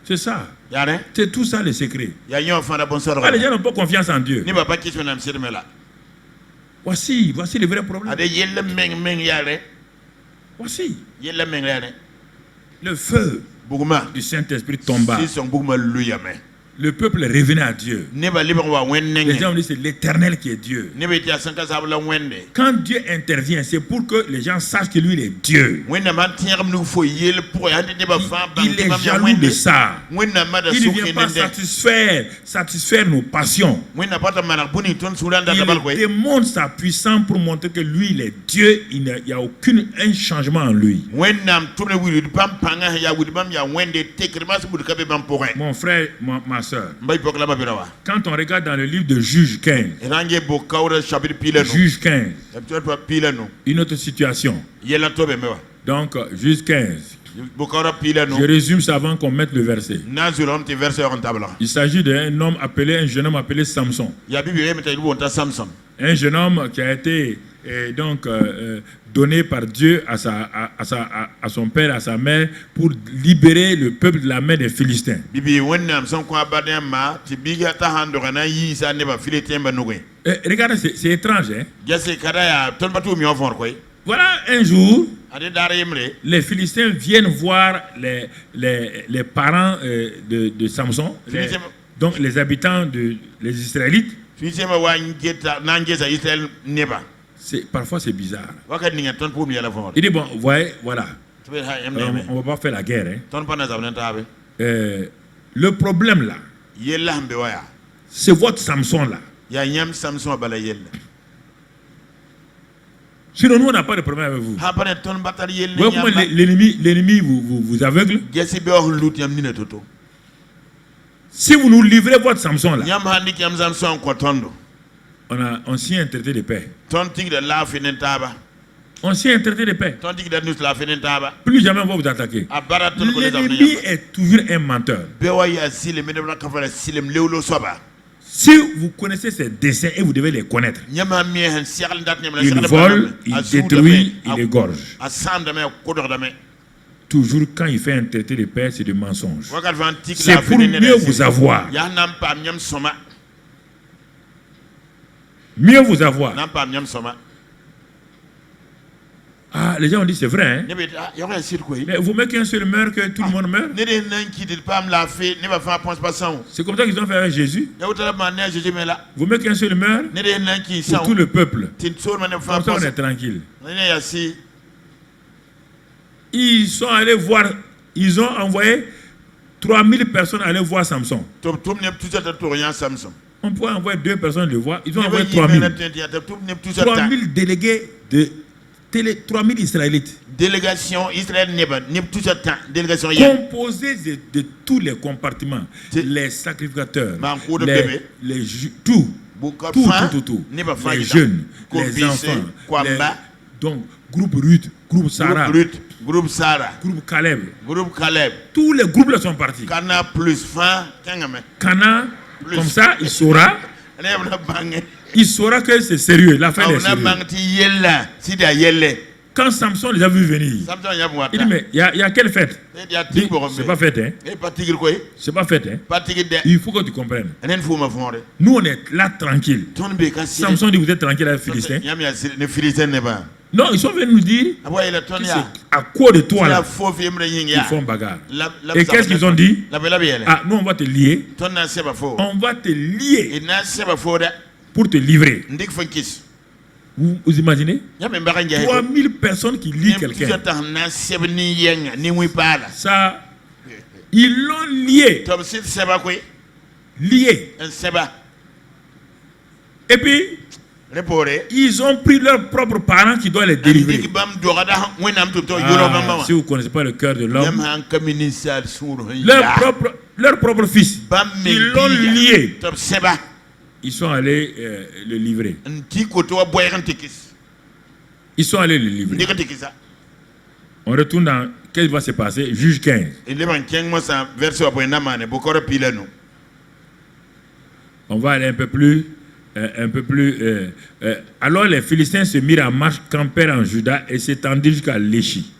C'est ça. C'est tout ça le secret. Les gens n'ont pas confiance en Dieu. Voici le vrai problème. Voici. Le feu du Saint-Esprit tomba. Le peuple revenait à Dieu. Les gens disent c'est l'Éternel qui est Dieu. Quand Dieu intervient, c'est pour que les gens sachent que lui il est Dieu. Il est jaloux de ça. Il ne vient pas satisfaire nos passions. Il démontre sa puissance pour montrer que lui il est Dieu. Il n'y a aucun changement en lui. Mon frère, ma soeur, quand on regarde dans le livre de Juge 15, Juge 15, une autre situation. Donc, Juge 15. Je résume ça avant qu'on mette le verset. Il s'agit d'un jeune homme appelé Samson. Un jeune homme qui a été donné par Dieu à son père, à sa mère, pour libérer le peuple de la main des Philistins. Regardez, c'est étrange. Hein? Voilà un jour, les Philistins viennent voir les parents de Samson, donc les habitants les Israélites. Parfois c'est bizarre. Il dit bon, voyez, voilà. On ne va pas faire la guerre. Hein. Le problème là, c'est votre Samson là. Sinon, nous, on n'a pas de problème avec vous. Vous voyez comment l'ennemi vous aveugle? Si vous nous livrez votre Samson là, on signe un traité de paix. On signe un traité de paix. Plus jamais on va vous attaquer. L'ennemi est toujours un menteur. Si vous connaissez ses desseins et vous devez les connaître, il vole, il détruit, il égorge. Toujours quand il fait un traité de paix, c'est du mensonge. C'est pour mieux vous avoir. Mieux vous avoir. Ah, les gens ont dit c'est vrai. Hein? Mais vous mettez qu'un seul meurt que tout le monde meurt. C'est comme ça qu'ils ont fait avec Jésus. Vous mettez qu'un seul meurt pour tout le peuple. Comme ça on est tranquille. Ils sont allés voir, ils ont envoyé 3000 personnes aller voir Samson. On pourrait envoyer 2 personnes le voir. Ils ont envoyé 3000. 3000 délégués de 3000 Israélites. Délégation israélienne. Composée de tous les compartiments. Les sacrificateurs. Tout. Les jeunes. Les enfants. Donc, groupe Ruth. Groupe Sarah. Groupe Caleb. Tous les groupes là sont partis. Cana plus fin. Cana. Comme ça, il saura que c'est sérieux. L'affaire est sérieuse. quand Samson les a vus venir, il dit mais il y a quelle fête? C'est pas fête, hein? C'est pas fête, hein? Il faut que tu comprennes. Nous on est là tranquille. Samson dit vous êtes tranquille avec les Philistins. Non, ils sont venus nous dire à quoi de toi là ils font bagarre. Et qu'est-ce qu'ils ont dit? Ah, nous on va te lier. On va te lier pour te livrer. Vous imaginez? 3000 personnes qui lient quelqu'un. Ça, ils l'ont lié. Lié. Et puis, ils ont pris leurs propres parents qui doivent les délivrer. Ah, si vous ne connaissez pas le cœur de l'homme, leur propre fils, ils l'ont lié. Ils sont allés le livrer. Ils sont allés le livrer. On retourne dans... Qu'est-ce qui va se passer? Juge 15. On va aller un peu plus... alors les Philistins se mirent en marche, campèrent en Juda et s'étendirent jusqu'à Léchi.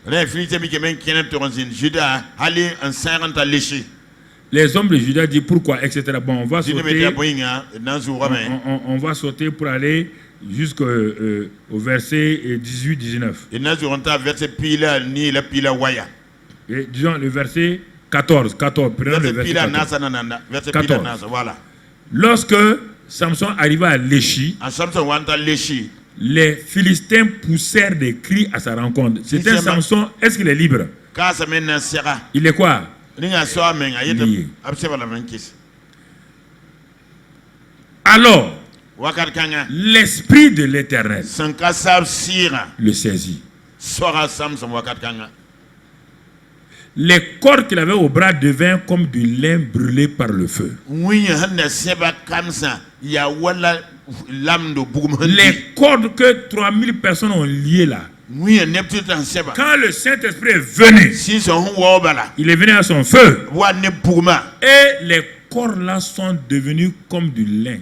Les hommes de Juda disent pourquoi, etc. Bon, on va sauter pour aller jusqu'au verset 18-19. Et disons le verset 14. Prenons le verset 14. Voilà. Lorsque Samson arriva à Léchi, les Philistins poussèrent des cris à sa rencontre. C'était Samson, est-ce qu'il est libre? Il est quoi? Lié. Alors, l'esprit de l'Éternel le saisit. Les cordes qu'il avait au bras devinrent comme du lin brûlé par le feu. Les cordes que 3000 personnes ont liées là. Quand le Saint-Esprit est venu, il est venu à son feu. Et les cordes là sont devenus comme du lin.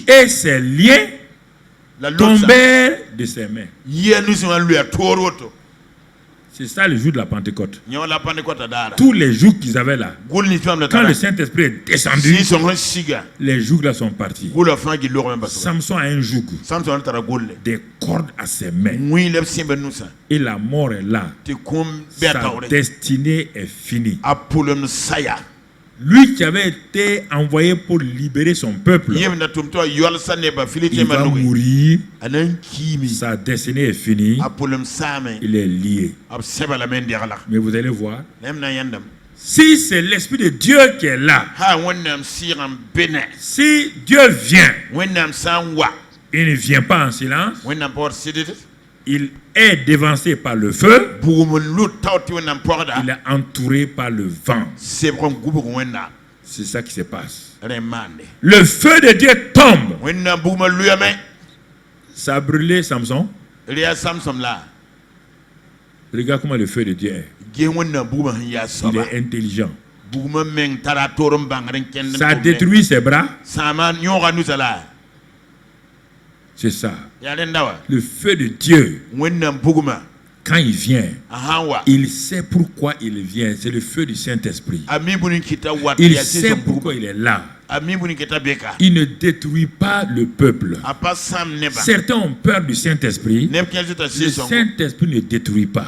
Et ses liens tombèrent de ses mains. C'est ça le jour de la Pentecôte. Tous les jours qu'ils avaient là, quand le Saint-Esprit est descendu, les jougs là sont partis. Samson a un joug, des cordes à ses mains. Et la mort est là. Sa destinée est finie. Lui qui avait été envoyé pour libérer son peuple, il va mourir. Sa destinée est finie. Il est lié. Mais vous allez voir, si c'est l'Esprit de Dieu qui est là, si Dieu vient, il ne vient pas en silence. Il est dévancé par le feu. Il est entouré par le vent. C'est ça qui se passe. Le feu de Dieu tombe. Ça a brûlé Samson. Regarde comment le feu de Dieu est. Il est intelligent. Ça a détruit ses bras. C'est ça. Le feu de Dieu, quand il vient, il sait pourquoi il vient. C'est le feu du Saint-Esprit. Il sait pourquoi il est là. Il ne détruit pas le peuple. Certains ont peur du Saint-Esprit. Le Saint-Esprit ne détruit pas.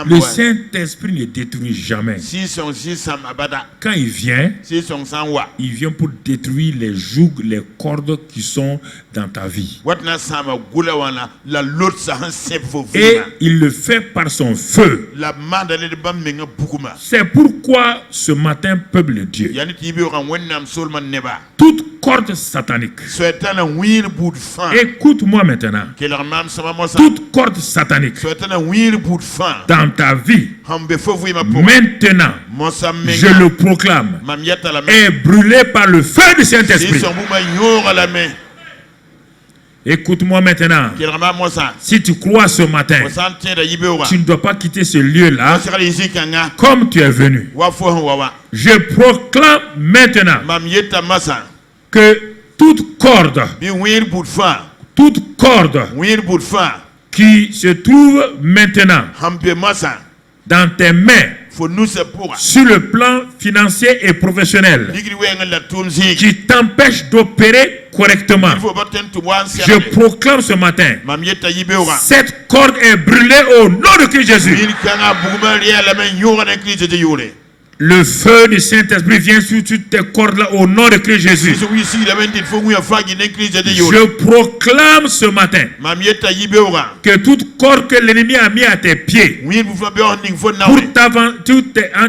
Le Saint-Esprit ne détruit jamais. Quand il vient pour détruire les jougs, les cordes qui sont dans ta vie. Et il le fait par son feu. C'est pourquoi ce matin, peuple de Dieu, toute corde satanique, écoute-moi maintenant, toute corde satanique dans ta vie, maintenant, je le proclame, est brûlée par le feu du Saint-Esprit. Écoute-moi maintenant. Si tu crois ce matin, tu ne dois pas quitter ce lieu-là comme tu es venu. Je proclame maintenant que toute corde corde qui se trouve maintenant dans tes mains sur le plan financier et professionnel, qui t'empêche d'opérer correctement, je proclame ce matin, cette corde est brûlée au nom de Christ Jésus. Le feu du Saint-Esprit vient sur toutes tes cordes là au nom de Christ Jésus. Je proclame ce matin que toute corde que l'ennemi a mis à tes pieds pour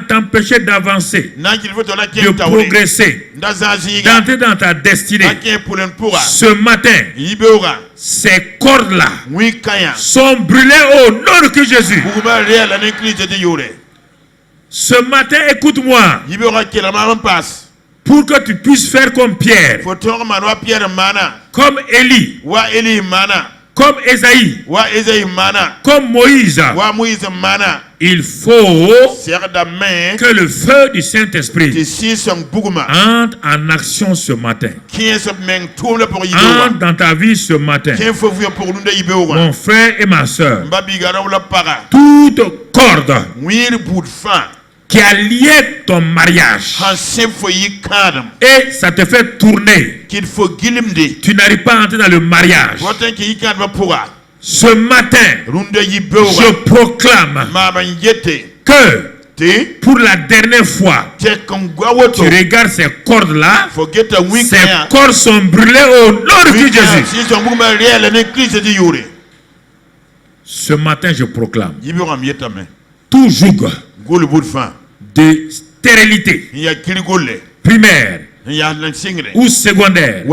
t'empêcher d'avancer, de progresser, d'entrer dans ta destinée, ce matin, ces cordes-là sont brûlées au nom de Christ Jésus. Ce matin, écoute-moi, pour que tu puisses faire comme Pierre, comme Élie, comme Ésaïe, comme Moïse. Il faut que le feu du Saint-Esprit entre en action ce matin, entre dans ta vie ce matin. Mon frère et ma soeur, toute corde qui a lié ton mariage et ça te fait tourner, tu n'arrives pas à entrer dans le mariage. Ce matin, je proclame que pour la dernière fois, tu regardes ces cordes-là, ces cordes sont brûlées au nom de Jésus. Ce matin, je proclame tout joug de stérilité primaire ou secondaire,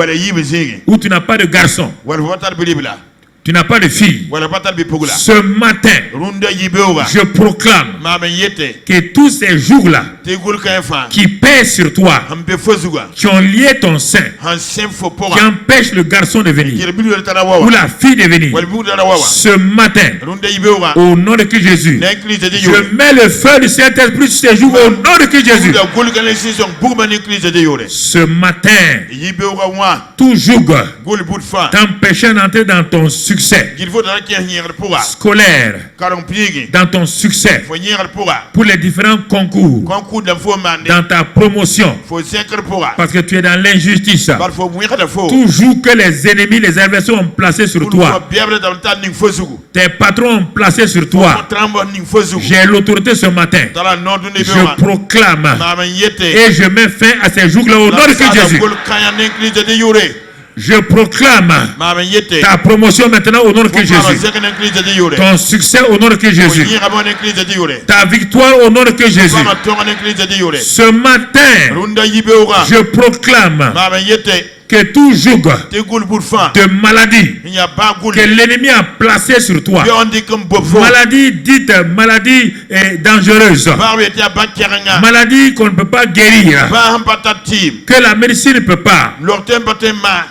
où tu n'as pas de garçon, tu n'as pas de fille. Ce matin, je proclame que tous ces jours-là qui pèsent sur toi, qui ont lié ton sein, qui empêchent le garçon de venir ou la fille de venir, ce matin, au nom de Christ Jésus, je mets le feu du Saint-Esprit sur ces jours au nom de Christ Jésus. Ce matin, tout joug t'empêchant d'entrer dans ton succès scolaire, dans ton succès, pour les différents concours, dans ta promotion, parce que tu es dans l'injustice, toujours que les ennemis, les adversaires ont placé sur toi, tes patrons ont placé sur toi, j'ai l'autorité ce matin, je proclame et je mets fin à ces jours-là au nom de Jésus. Je proclame ta promotion maintenant au nom de Jésus. Ton succès au nom de Jésus. Ta victoire au nom de Jésus. Ce matin, je proclame que tout joug de maladie que l'ennemi a placé sur toi, maladie dite maladie dangereuse, maladie qu'on ne peut pas guérir, que la médecine ne peut pas,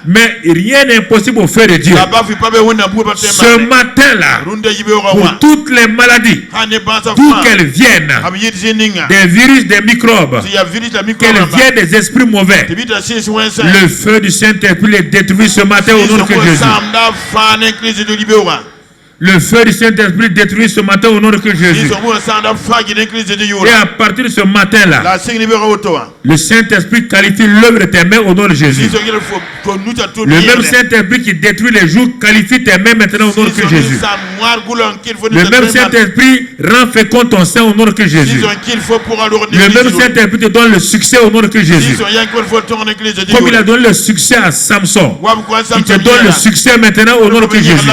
mais rien n'est impossible au feu de Dieu. Ce matin-là, pour toutes les maladies, d'où qu'elles viennent, des virus, des microbes, qu'elles viennent des esprits mauvais, le feu du Saint-Esprit les détruit ce matin au nom de Jésus. Le feu du Saint-Esprit détruit ce matin au nom de Jésus. Et à partir de ce matin-là, le Saint-Esprit qualifie l'œuvre de tes mains au nom de Jésus. Le même Saint-Esprit qui détruit les jours qualifie tes mains maintenant au nom de Jésus. Le même Saint-Esprit rend fécond ton sein au nom de Jésus. Le même Saint-Esprit te donne le succès au nom de Jésus. Comme il a donné le succès à Samson, il te donne le succès maintenant au nom de Jésus.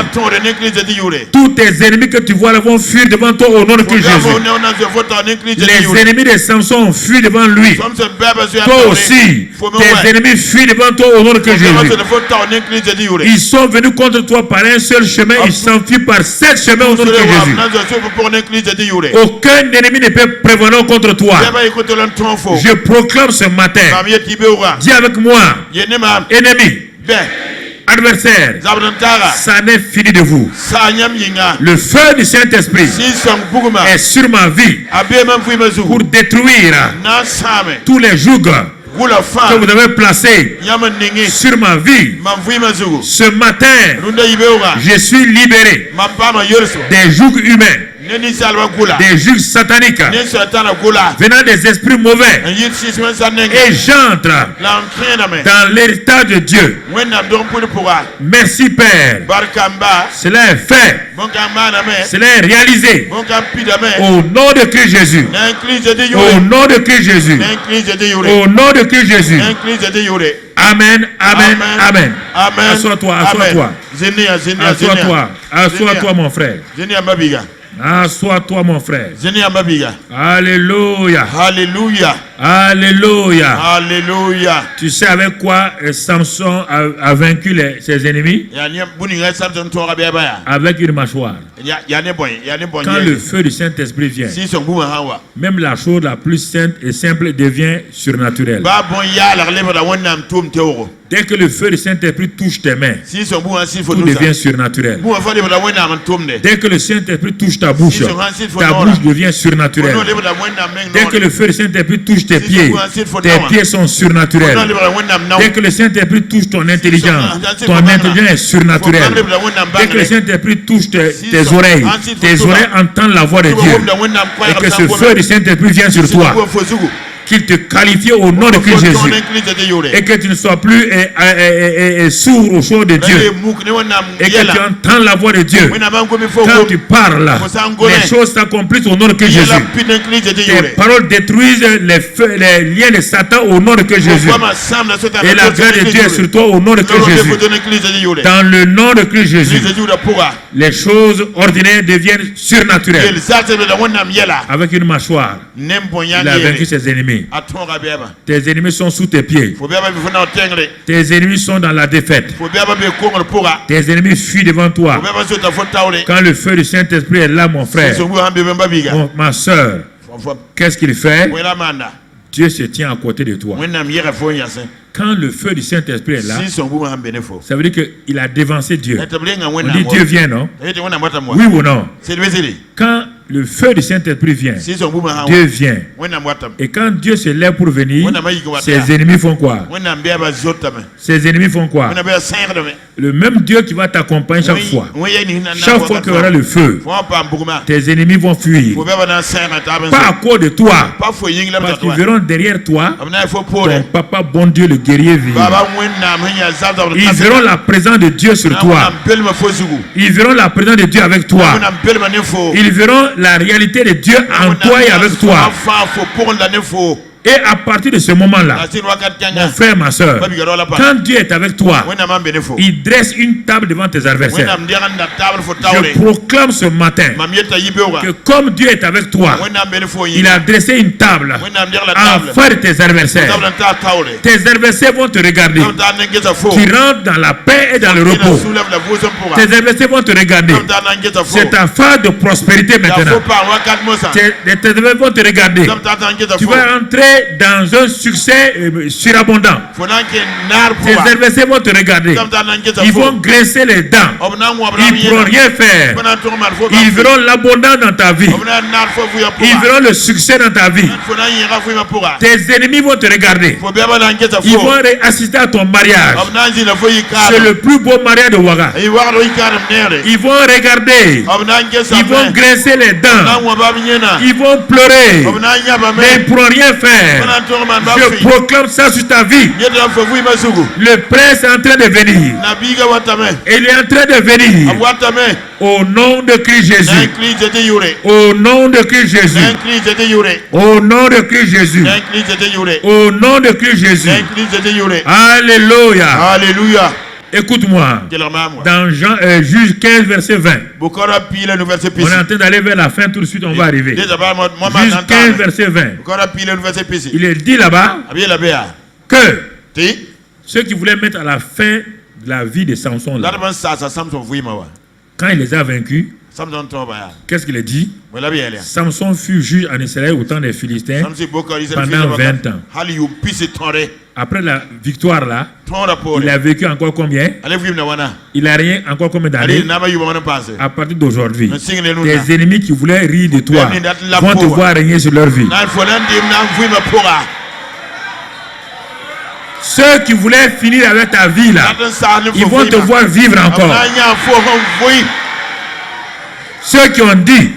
Tous tes ennemis que tu vois là vont fuir devant toi au nom de Jésus. Les ennemis de Samson ont fui devant lui. Toi aussi, tes ennemis fuient devant toi au nom de Jésus. Ils sont venus contre toi par un seul chemin, ils s'enfuient par 7 chemins au nom de Jésus. Aucun ennemi ne peut prévenir contre toi. Je proclame ce matin, dis avec moi, ennemi, adversaire, ça n'est fini de vous. Le feu du Saint-Esprit est sur ma vie pour détruire tous les jougs que vous avez placé sur ma vie, ce matin, je suis libéré des jougs humains, des juges sataniques venant des esprits mauvais, et j'entre dans l'héritage de Dieu. Merci Père, cela est fait, cela est réalisé au nom de Christ Jésus, au nom de Christ Jésus, au nom de Christ Jésus. Amen, amen, amen. Assois-toi, assois-toi, assois-toi, assois-toi mon frère. Assois-toi mon frère. Alléluia. Alléluia. Alléluia. Alléluia. Tu sais avec quoi Samson a vaincu ses ennemis? Avec une mâchoire. Quand le feu du Saint-Esprit vient, même la chose la plus sainte et simple devient surnaturelle. Dès que le feu du Saint-Esprit touche tes mains, tout devient surnaturel. Dès que le Saint-Esprit touche ta bouche devient surnaturelle. Dès que le feu du Saint-Esprit touche tes pieds sont surnaturels. Dès que le Saint-Esprit touche ton intelligence est surnaturelle. Dès que le Saint-Esprit touche tes oreilles entendent la voix de Dieu. Et que ce feu du Saint-Esprit vient sur toi. Qu'il te qualifie au nom de Christ Jésus. Et que tu ne sois plus sourd aux choses de Dieu. Et que tu entends la voix de Dieu. Quand tu parles, les choses s'accomplissent au nom de Christ Jésus. Tes paroles détruisent les liens de Satan au nom de Christ Jésus. Et la grâce de Dieu est sur toi au nom de Christ Jésus. Dans le nom de Christ Jésus, les choses ordinaires deviennent surnaturelles. Avec une mâchoire, il a vaincu ses ennemis. Tes ennemis sont sous tes pieds. Tes ennemis sont dans la défaite. Tes ennemis fuient devant toi. Quand le feu du Saint-Esprit est là, mon frère, ma soeur, qu'est-ce qu'il fait? Dieu se tient à côté de toi. Quand le feu du Saint-Esprit est là, ça veut dire qu'il a dévancé Dieu. On dit Dieu vient, non? Oui ou non? Quand le feu du Saint-Esprit vient, Dieu vient. Et quand Dieu se lève pour venir, ses ennemis font quoi? Ses ennemis font quoi? Le même Dieu qui va t'accompagner chaque fois. Chaque fois qu'il y aura le feu, tes ennemis vont fuir. Pas à cause de toi. Parce qu'ils verront derrière toi ton papa bon Dieu le guerrier vivant. Ils verront la présence de Dieu sur toi. Ils verront la présence de Dieu avec toi. Ils verront la réalité de Dieu en toi et avec toi. Et à partir de ce moment-là, mon frère, ma soeur, quand Dieu est avec toi, il dresse une table devant tes adversaires. Je proclame ce matin que comme Dieu est avec toi, il a dressé une table en face de tes adversaires. Tes adversaires vont te regarder. Tu rentres dans la paix et dans le repos. Tes adversaires vont te regarder. C'est ta phase de prospérité maintenant. Tes adversaires vont te regarder. Tu vas entrer dans un succès surabondant. Tes adversaires vont te regarder. Ils vont graisser les dents. Ils ne pourront rien faire. Ils verront l'abondance dans ta vie. Ils verront le succès dans ta vie. Tes ennemis vont te regarder. Ils vont assister à ton mariage. C'est le plus beau mariage de Ouaga. Ils vont regarder. Ils vont graisser les dents. Ils vont pleurer. Mais ils ne pourront rien faire. Je proclame ça sur ta vie. Le prince est en train de venir. Il est en train de venir. Au nom de Christ Jésus. Au nom de Christ Jésus. Au nom de Christ Jésus. Au nom de Christ Jésus. Alléluia. Alléluia. Écoute-moi. Dans Juge 15, verset 20. On est en train d'aller vers la fin tout de suite, on va arriver. Juge 15, verset 20. Il est dit là-bas que ceux qui voulaient mettre à la fin de la vie de Samson, là, quand il les a vaincus, qu'est-ce qu'il a dit? Samson fut juge en Israël au temps des Philistins pendant 20 ans. Après la victoire là, il a vécu encore combien? Il a rien encore combien d'années? À partir d'aujourd'hui, tes ennemis qui voulaient rire de toi vont te voir régner sur leur vie. Ceux qui voulaient finir avec ta vie là, ils vont te voir vivre encore. Ceux qui ont dit,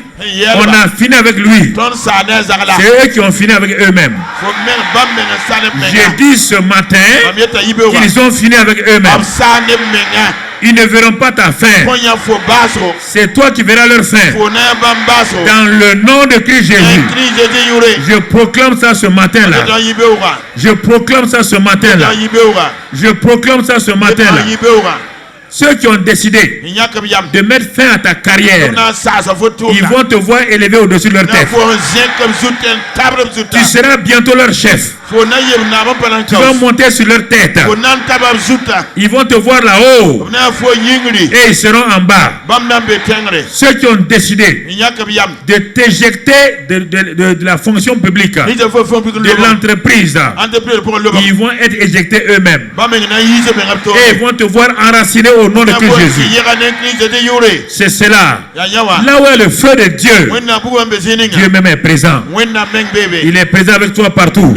on a fini avec lui, c'est eux qui ont fini avec eux-mêmes. J'ai dit ce matin qu'ils ont fini avec eux-mêmes. Ils ne verront pas ta fin. C'est toi qui verras leur fin. Dans le nom de Christ Jésus, je proclame ça ce matin-là. Je proclame ça ce matin-là. Je proclame ça ce matin-là. Ceux qui ont décidé de mettre fin à ta carrière, ils vont te voir élevé au-dessus de leur tête. Tu seras bientôt leur chef. Tu vas monter sur leur tête. Ils vont te voir là-haut et ils seront en bas. Ceux qui ont décidé de t'éjecter de la fonction publique, de l'entreprise, ils vont être éjectés eux-mêmes. Et ils vont te voir enraciné au nom de Christ Jésus. C'est cela. Là où est le feu de Dieu, Dieu même est présent. Il est présent avec toi partout.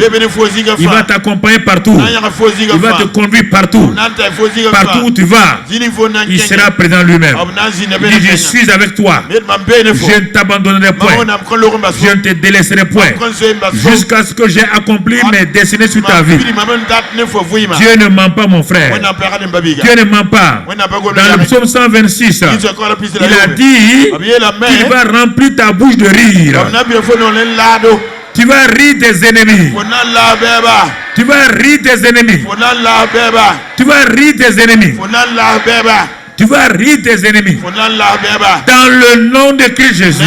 Il va t'accompagner partout. Il va te conduire partout. Partout où tu vas, il sera présent lui-même. Il dit, je suis avec toi. Je ne t'abandonnerai point. Je ne te délaisserai point. Jusqu'à ce que j'ai accompli mes destinées sur ta vie. Dieu ne ment pas, mon frère. Dieu ne ment pas. Dans le psaume 126, il a dit qu'il va remplir ta bouche de rire. Tu vas rire des ennemis. Tu vas rire des ennemis. Tu vas rire des ennemis. Tu vas rire des ennemis. Dans le nom de Christ Jésus.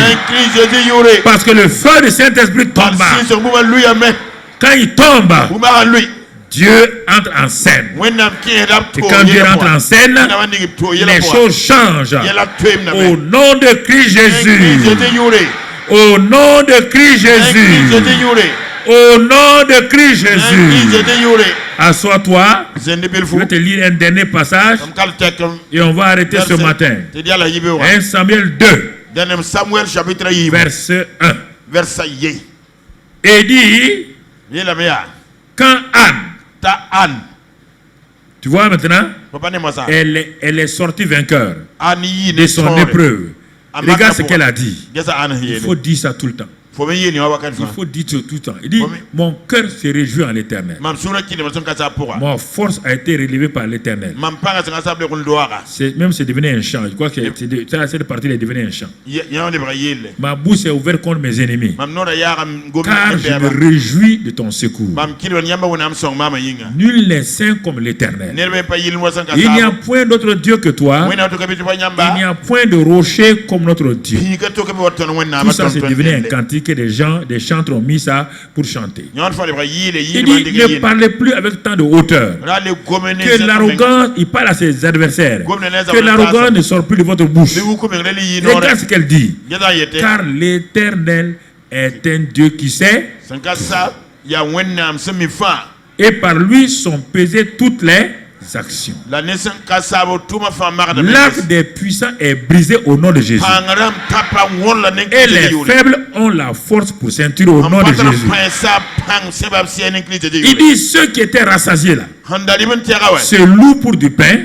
Parce que le feu du Saint-Esprit tombe. Quand il tombe, Dieu entre en scène. Et quand Dieu entre en scène, les choses changent. Au nom de Christ Jésus. Au nom de Christ Jésus. Au nom de Christ Jésus. Assois-toi. Je vais te lire un dernier passage et on va arrêter ce matin. 1 Samuel 2, verset 1. Et dit, quand Anne, tu vois maintenant, elle est sortie vainqueur de son épreuve. Regarde ce qu'elle a dit. Il faut dire ça tout le temps. Il faut dire tout le temps. Il dit, mon cœur se réjouit en l'Éternel. Mon force a été relevée par l'Éternel. Même c'est devenu un chant. Je crois que cette partie est devenue un chant. Ma bouche est ouverte contre mes ennemis. Car je me réjouis de ton secours. Nul n'est saint comme l'Éternel. Il n'y a point d'autre Dieu que toi. Il n'y a point de rocher comme notre Dieu. Tout ça c'est devenu un cantique. Que des chantres ont mis ça pour chanter. Il dit, ne parlez plus avec tant de hauteur. Que l'arrogance, il parle à ses adversaires. Que l'arrogance ne sort plus de votre bouche. Regarde ce qu'elle dit. Car l'Éternel est un Dieu qui sait. Et par lui sont pesées toutes les actions. L'arc des puissants est brisé au nom de Jésus. Et les faibles ont la force pour ceinturer au nom de Jésus. Il dit ceux qui étaient rassasiés là se louent pour du pain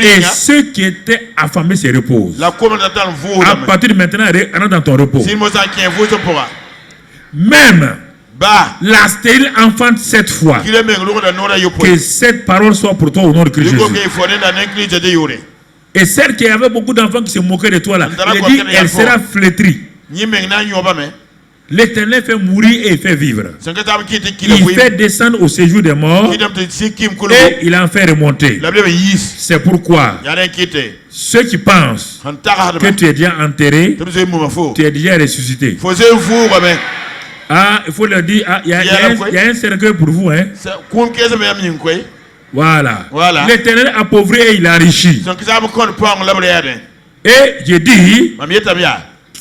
et ceux qui étaient affamés se reposent. À partir de maintenant, rentre dans ton repos. Même la stérile enfante 7 fois. Que cette parole soit pour toi au nom de Christ Jésus. Et celle qui avait beaucoup d'enfants qui se moquaient de toi là, il dit elle sera flétrie. L'Éternel fait mourir et il fait vivre. Il fait descendre au séjour des morts et il en fait remonter. C'est pourquoi ceux qui pensent que tu es déjà enterré, tu es déjà ressuscité. Ah, il faut leur dire, il y a un cercueil pour vous, hein. Voilà. L'Éternel appauvrit et il enrichit. Et je dis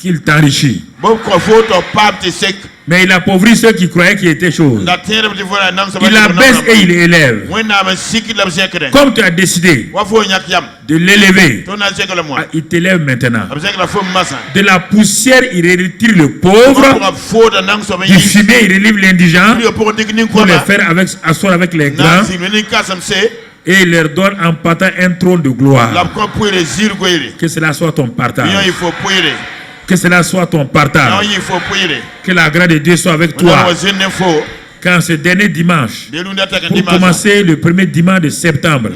qu'il t'enrichit. Bon conforto pape sec. Mais il appauvrit ceux qui croyaient qu'il était chose. La terre de voilà nang sa. Il abaisse et il élève. Wena ma sikit la sekre. Comme tu as décidé Wa fo nyak yam. de l'élever, Ton na sekle moi. il t'élève maintenant. Avec la fo massa. De la poussière, il retire le pauvre. Du fumier, il relève l'indigent pour les faire asseoir avec les grands et leur donne en partant un trône de gloire. Que cela soit ton partage. Que cela soit ton partage. Que la grâce de Dieu soit avec toi. Quand ce dernier dimanche, pour commencer le premier dimanche de septembre,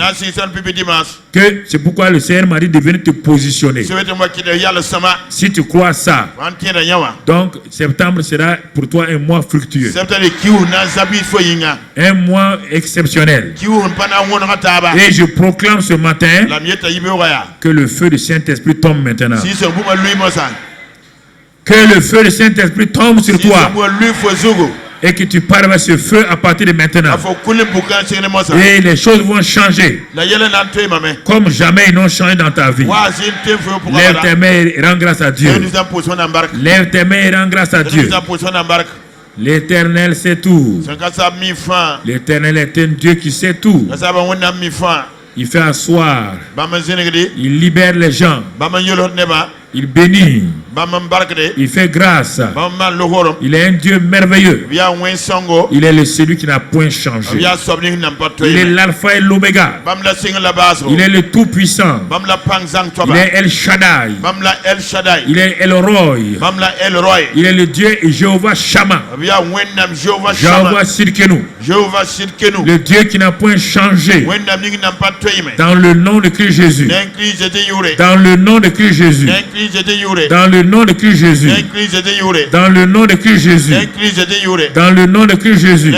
que c'est pourquoi le Seigneur m'a dit de venir te positionner. Si tu crois ça, donc septembre sera pour toi un mois fructueux, un mois exceptionnel. Et je proclame ce matin que le feu du Saint-Esprit tombe maintenant. Que le feu du Saint-Esprit tombe sur toi. Et que tu parles avec ce feu à partir de maintenant. Et les choses vont changer. Comme jamais ils n'ont changé dans ta vie. Lève tes mains et rends grâce à Dieu. Lève tes mains et rends grâce à Dieu. L'Éternel sait tout. L'Éternel est un Dieu qui sait tout. Il fait asseoir. Il libère les gens. Il bénit. Il fait grâce. Il est un Dieu merveilleux. Il est celui qui n'a point changé. Il est l'alpha et l'oméga. Il est le tout-puissant. Il est El Shaddai. Il est El Roy. Il est le Dieu Jéhovah Shammah. Jéhovah Sidkenu. Le Dieu qui n'a point changé. Dans le nom de Christ Jésus. Dans le nom de Christ Jésus. Dans le nom de Christ Jésus. Dans le nom de Christ Jésus. Dans le nom de Christ Jésus.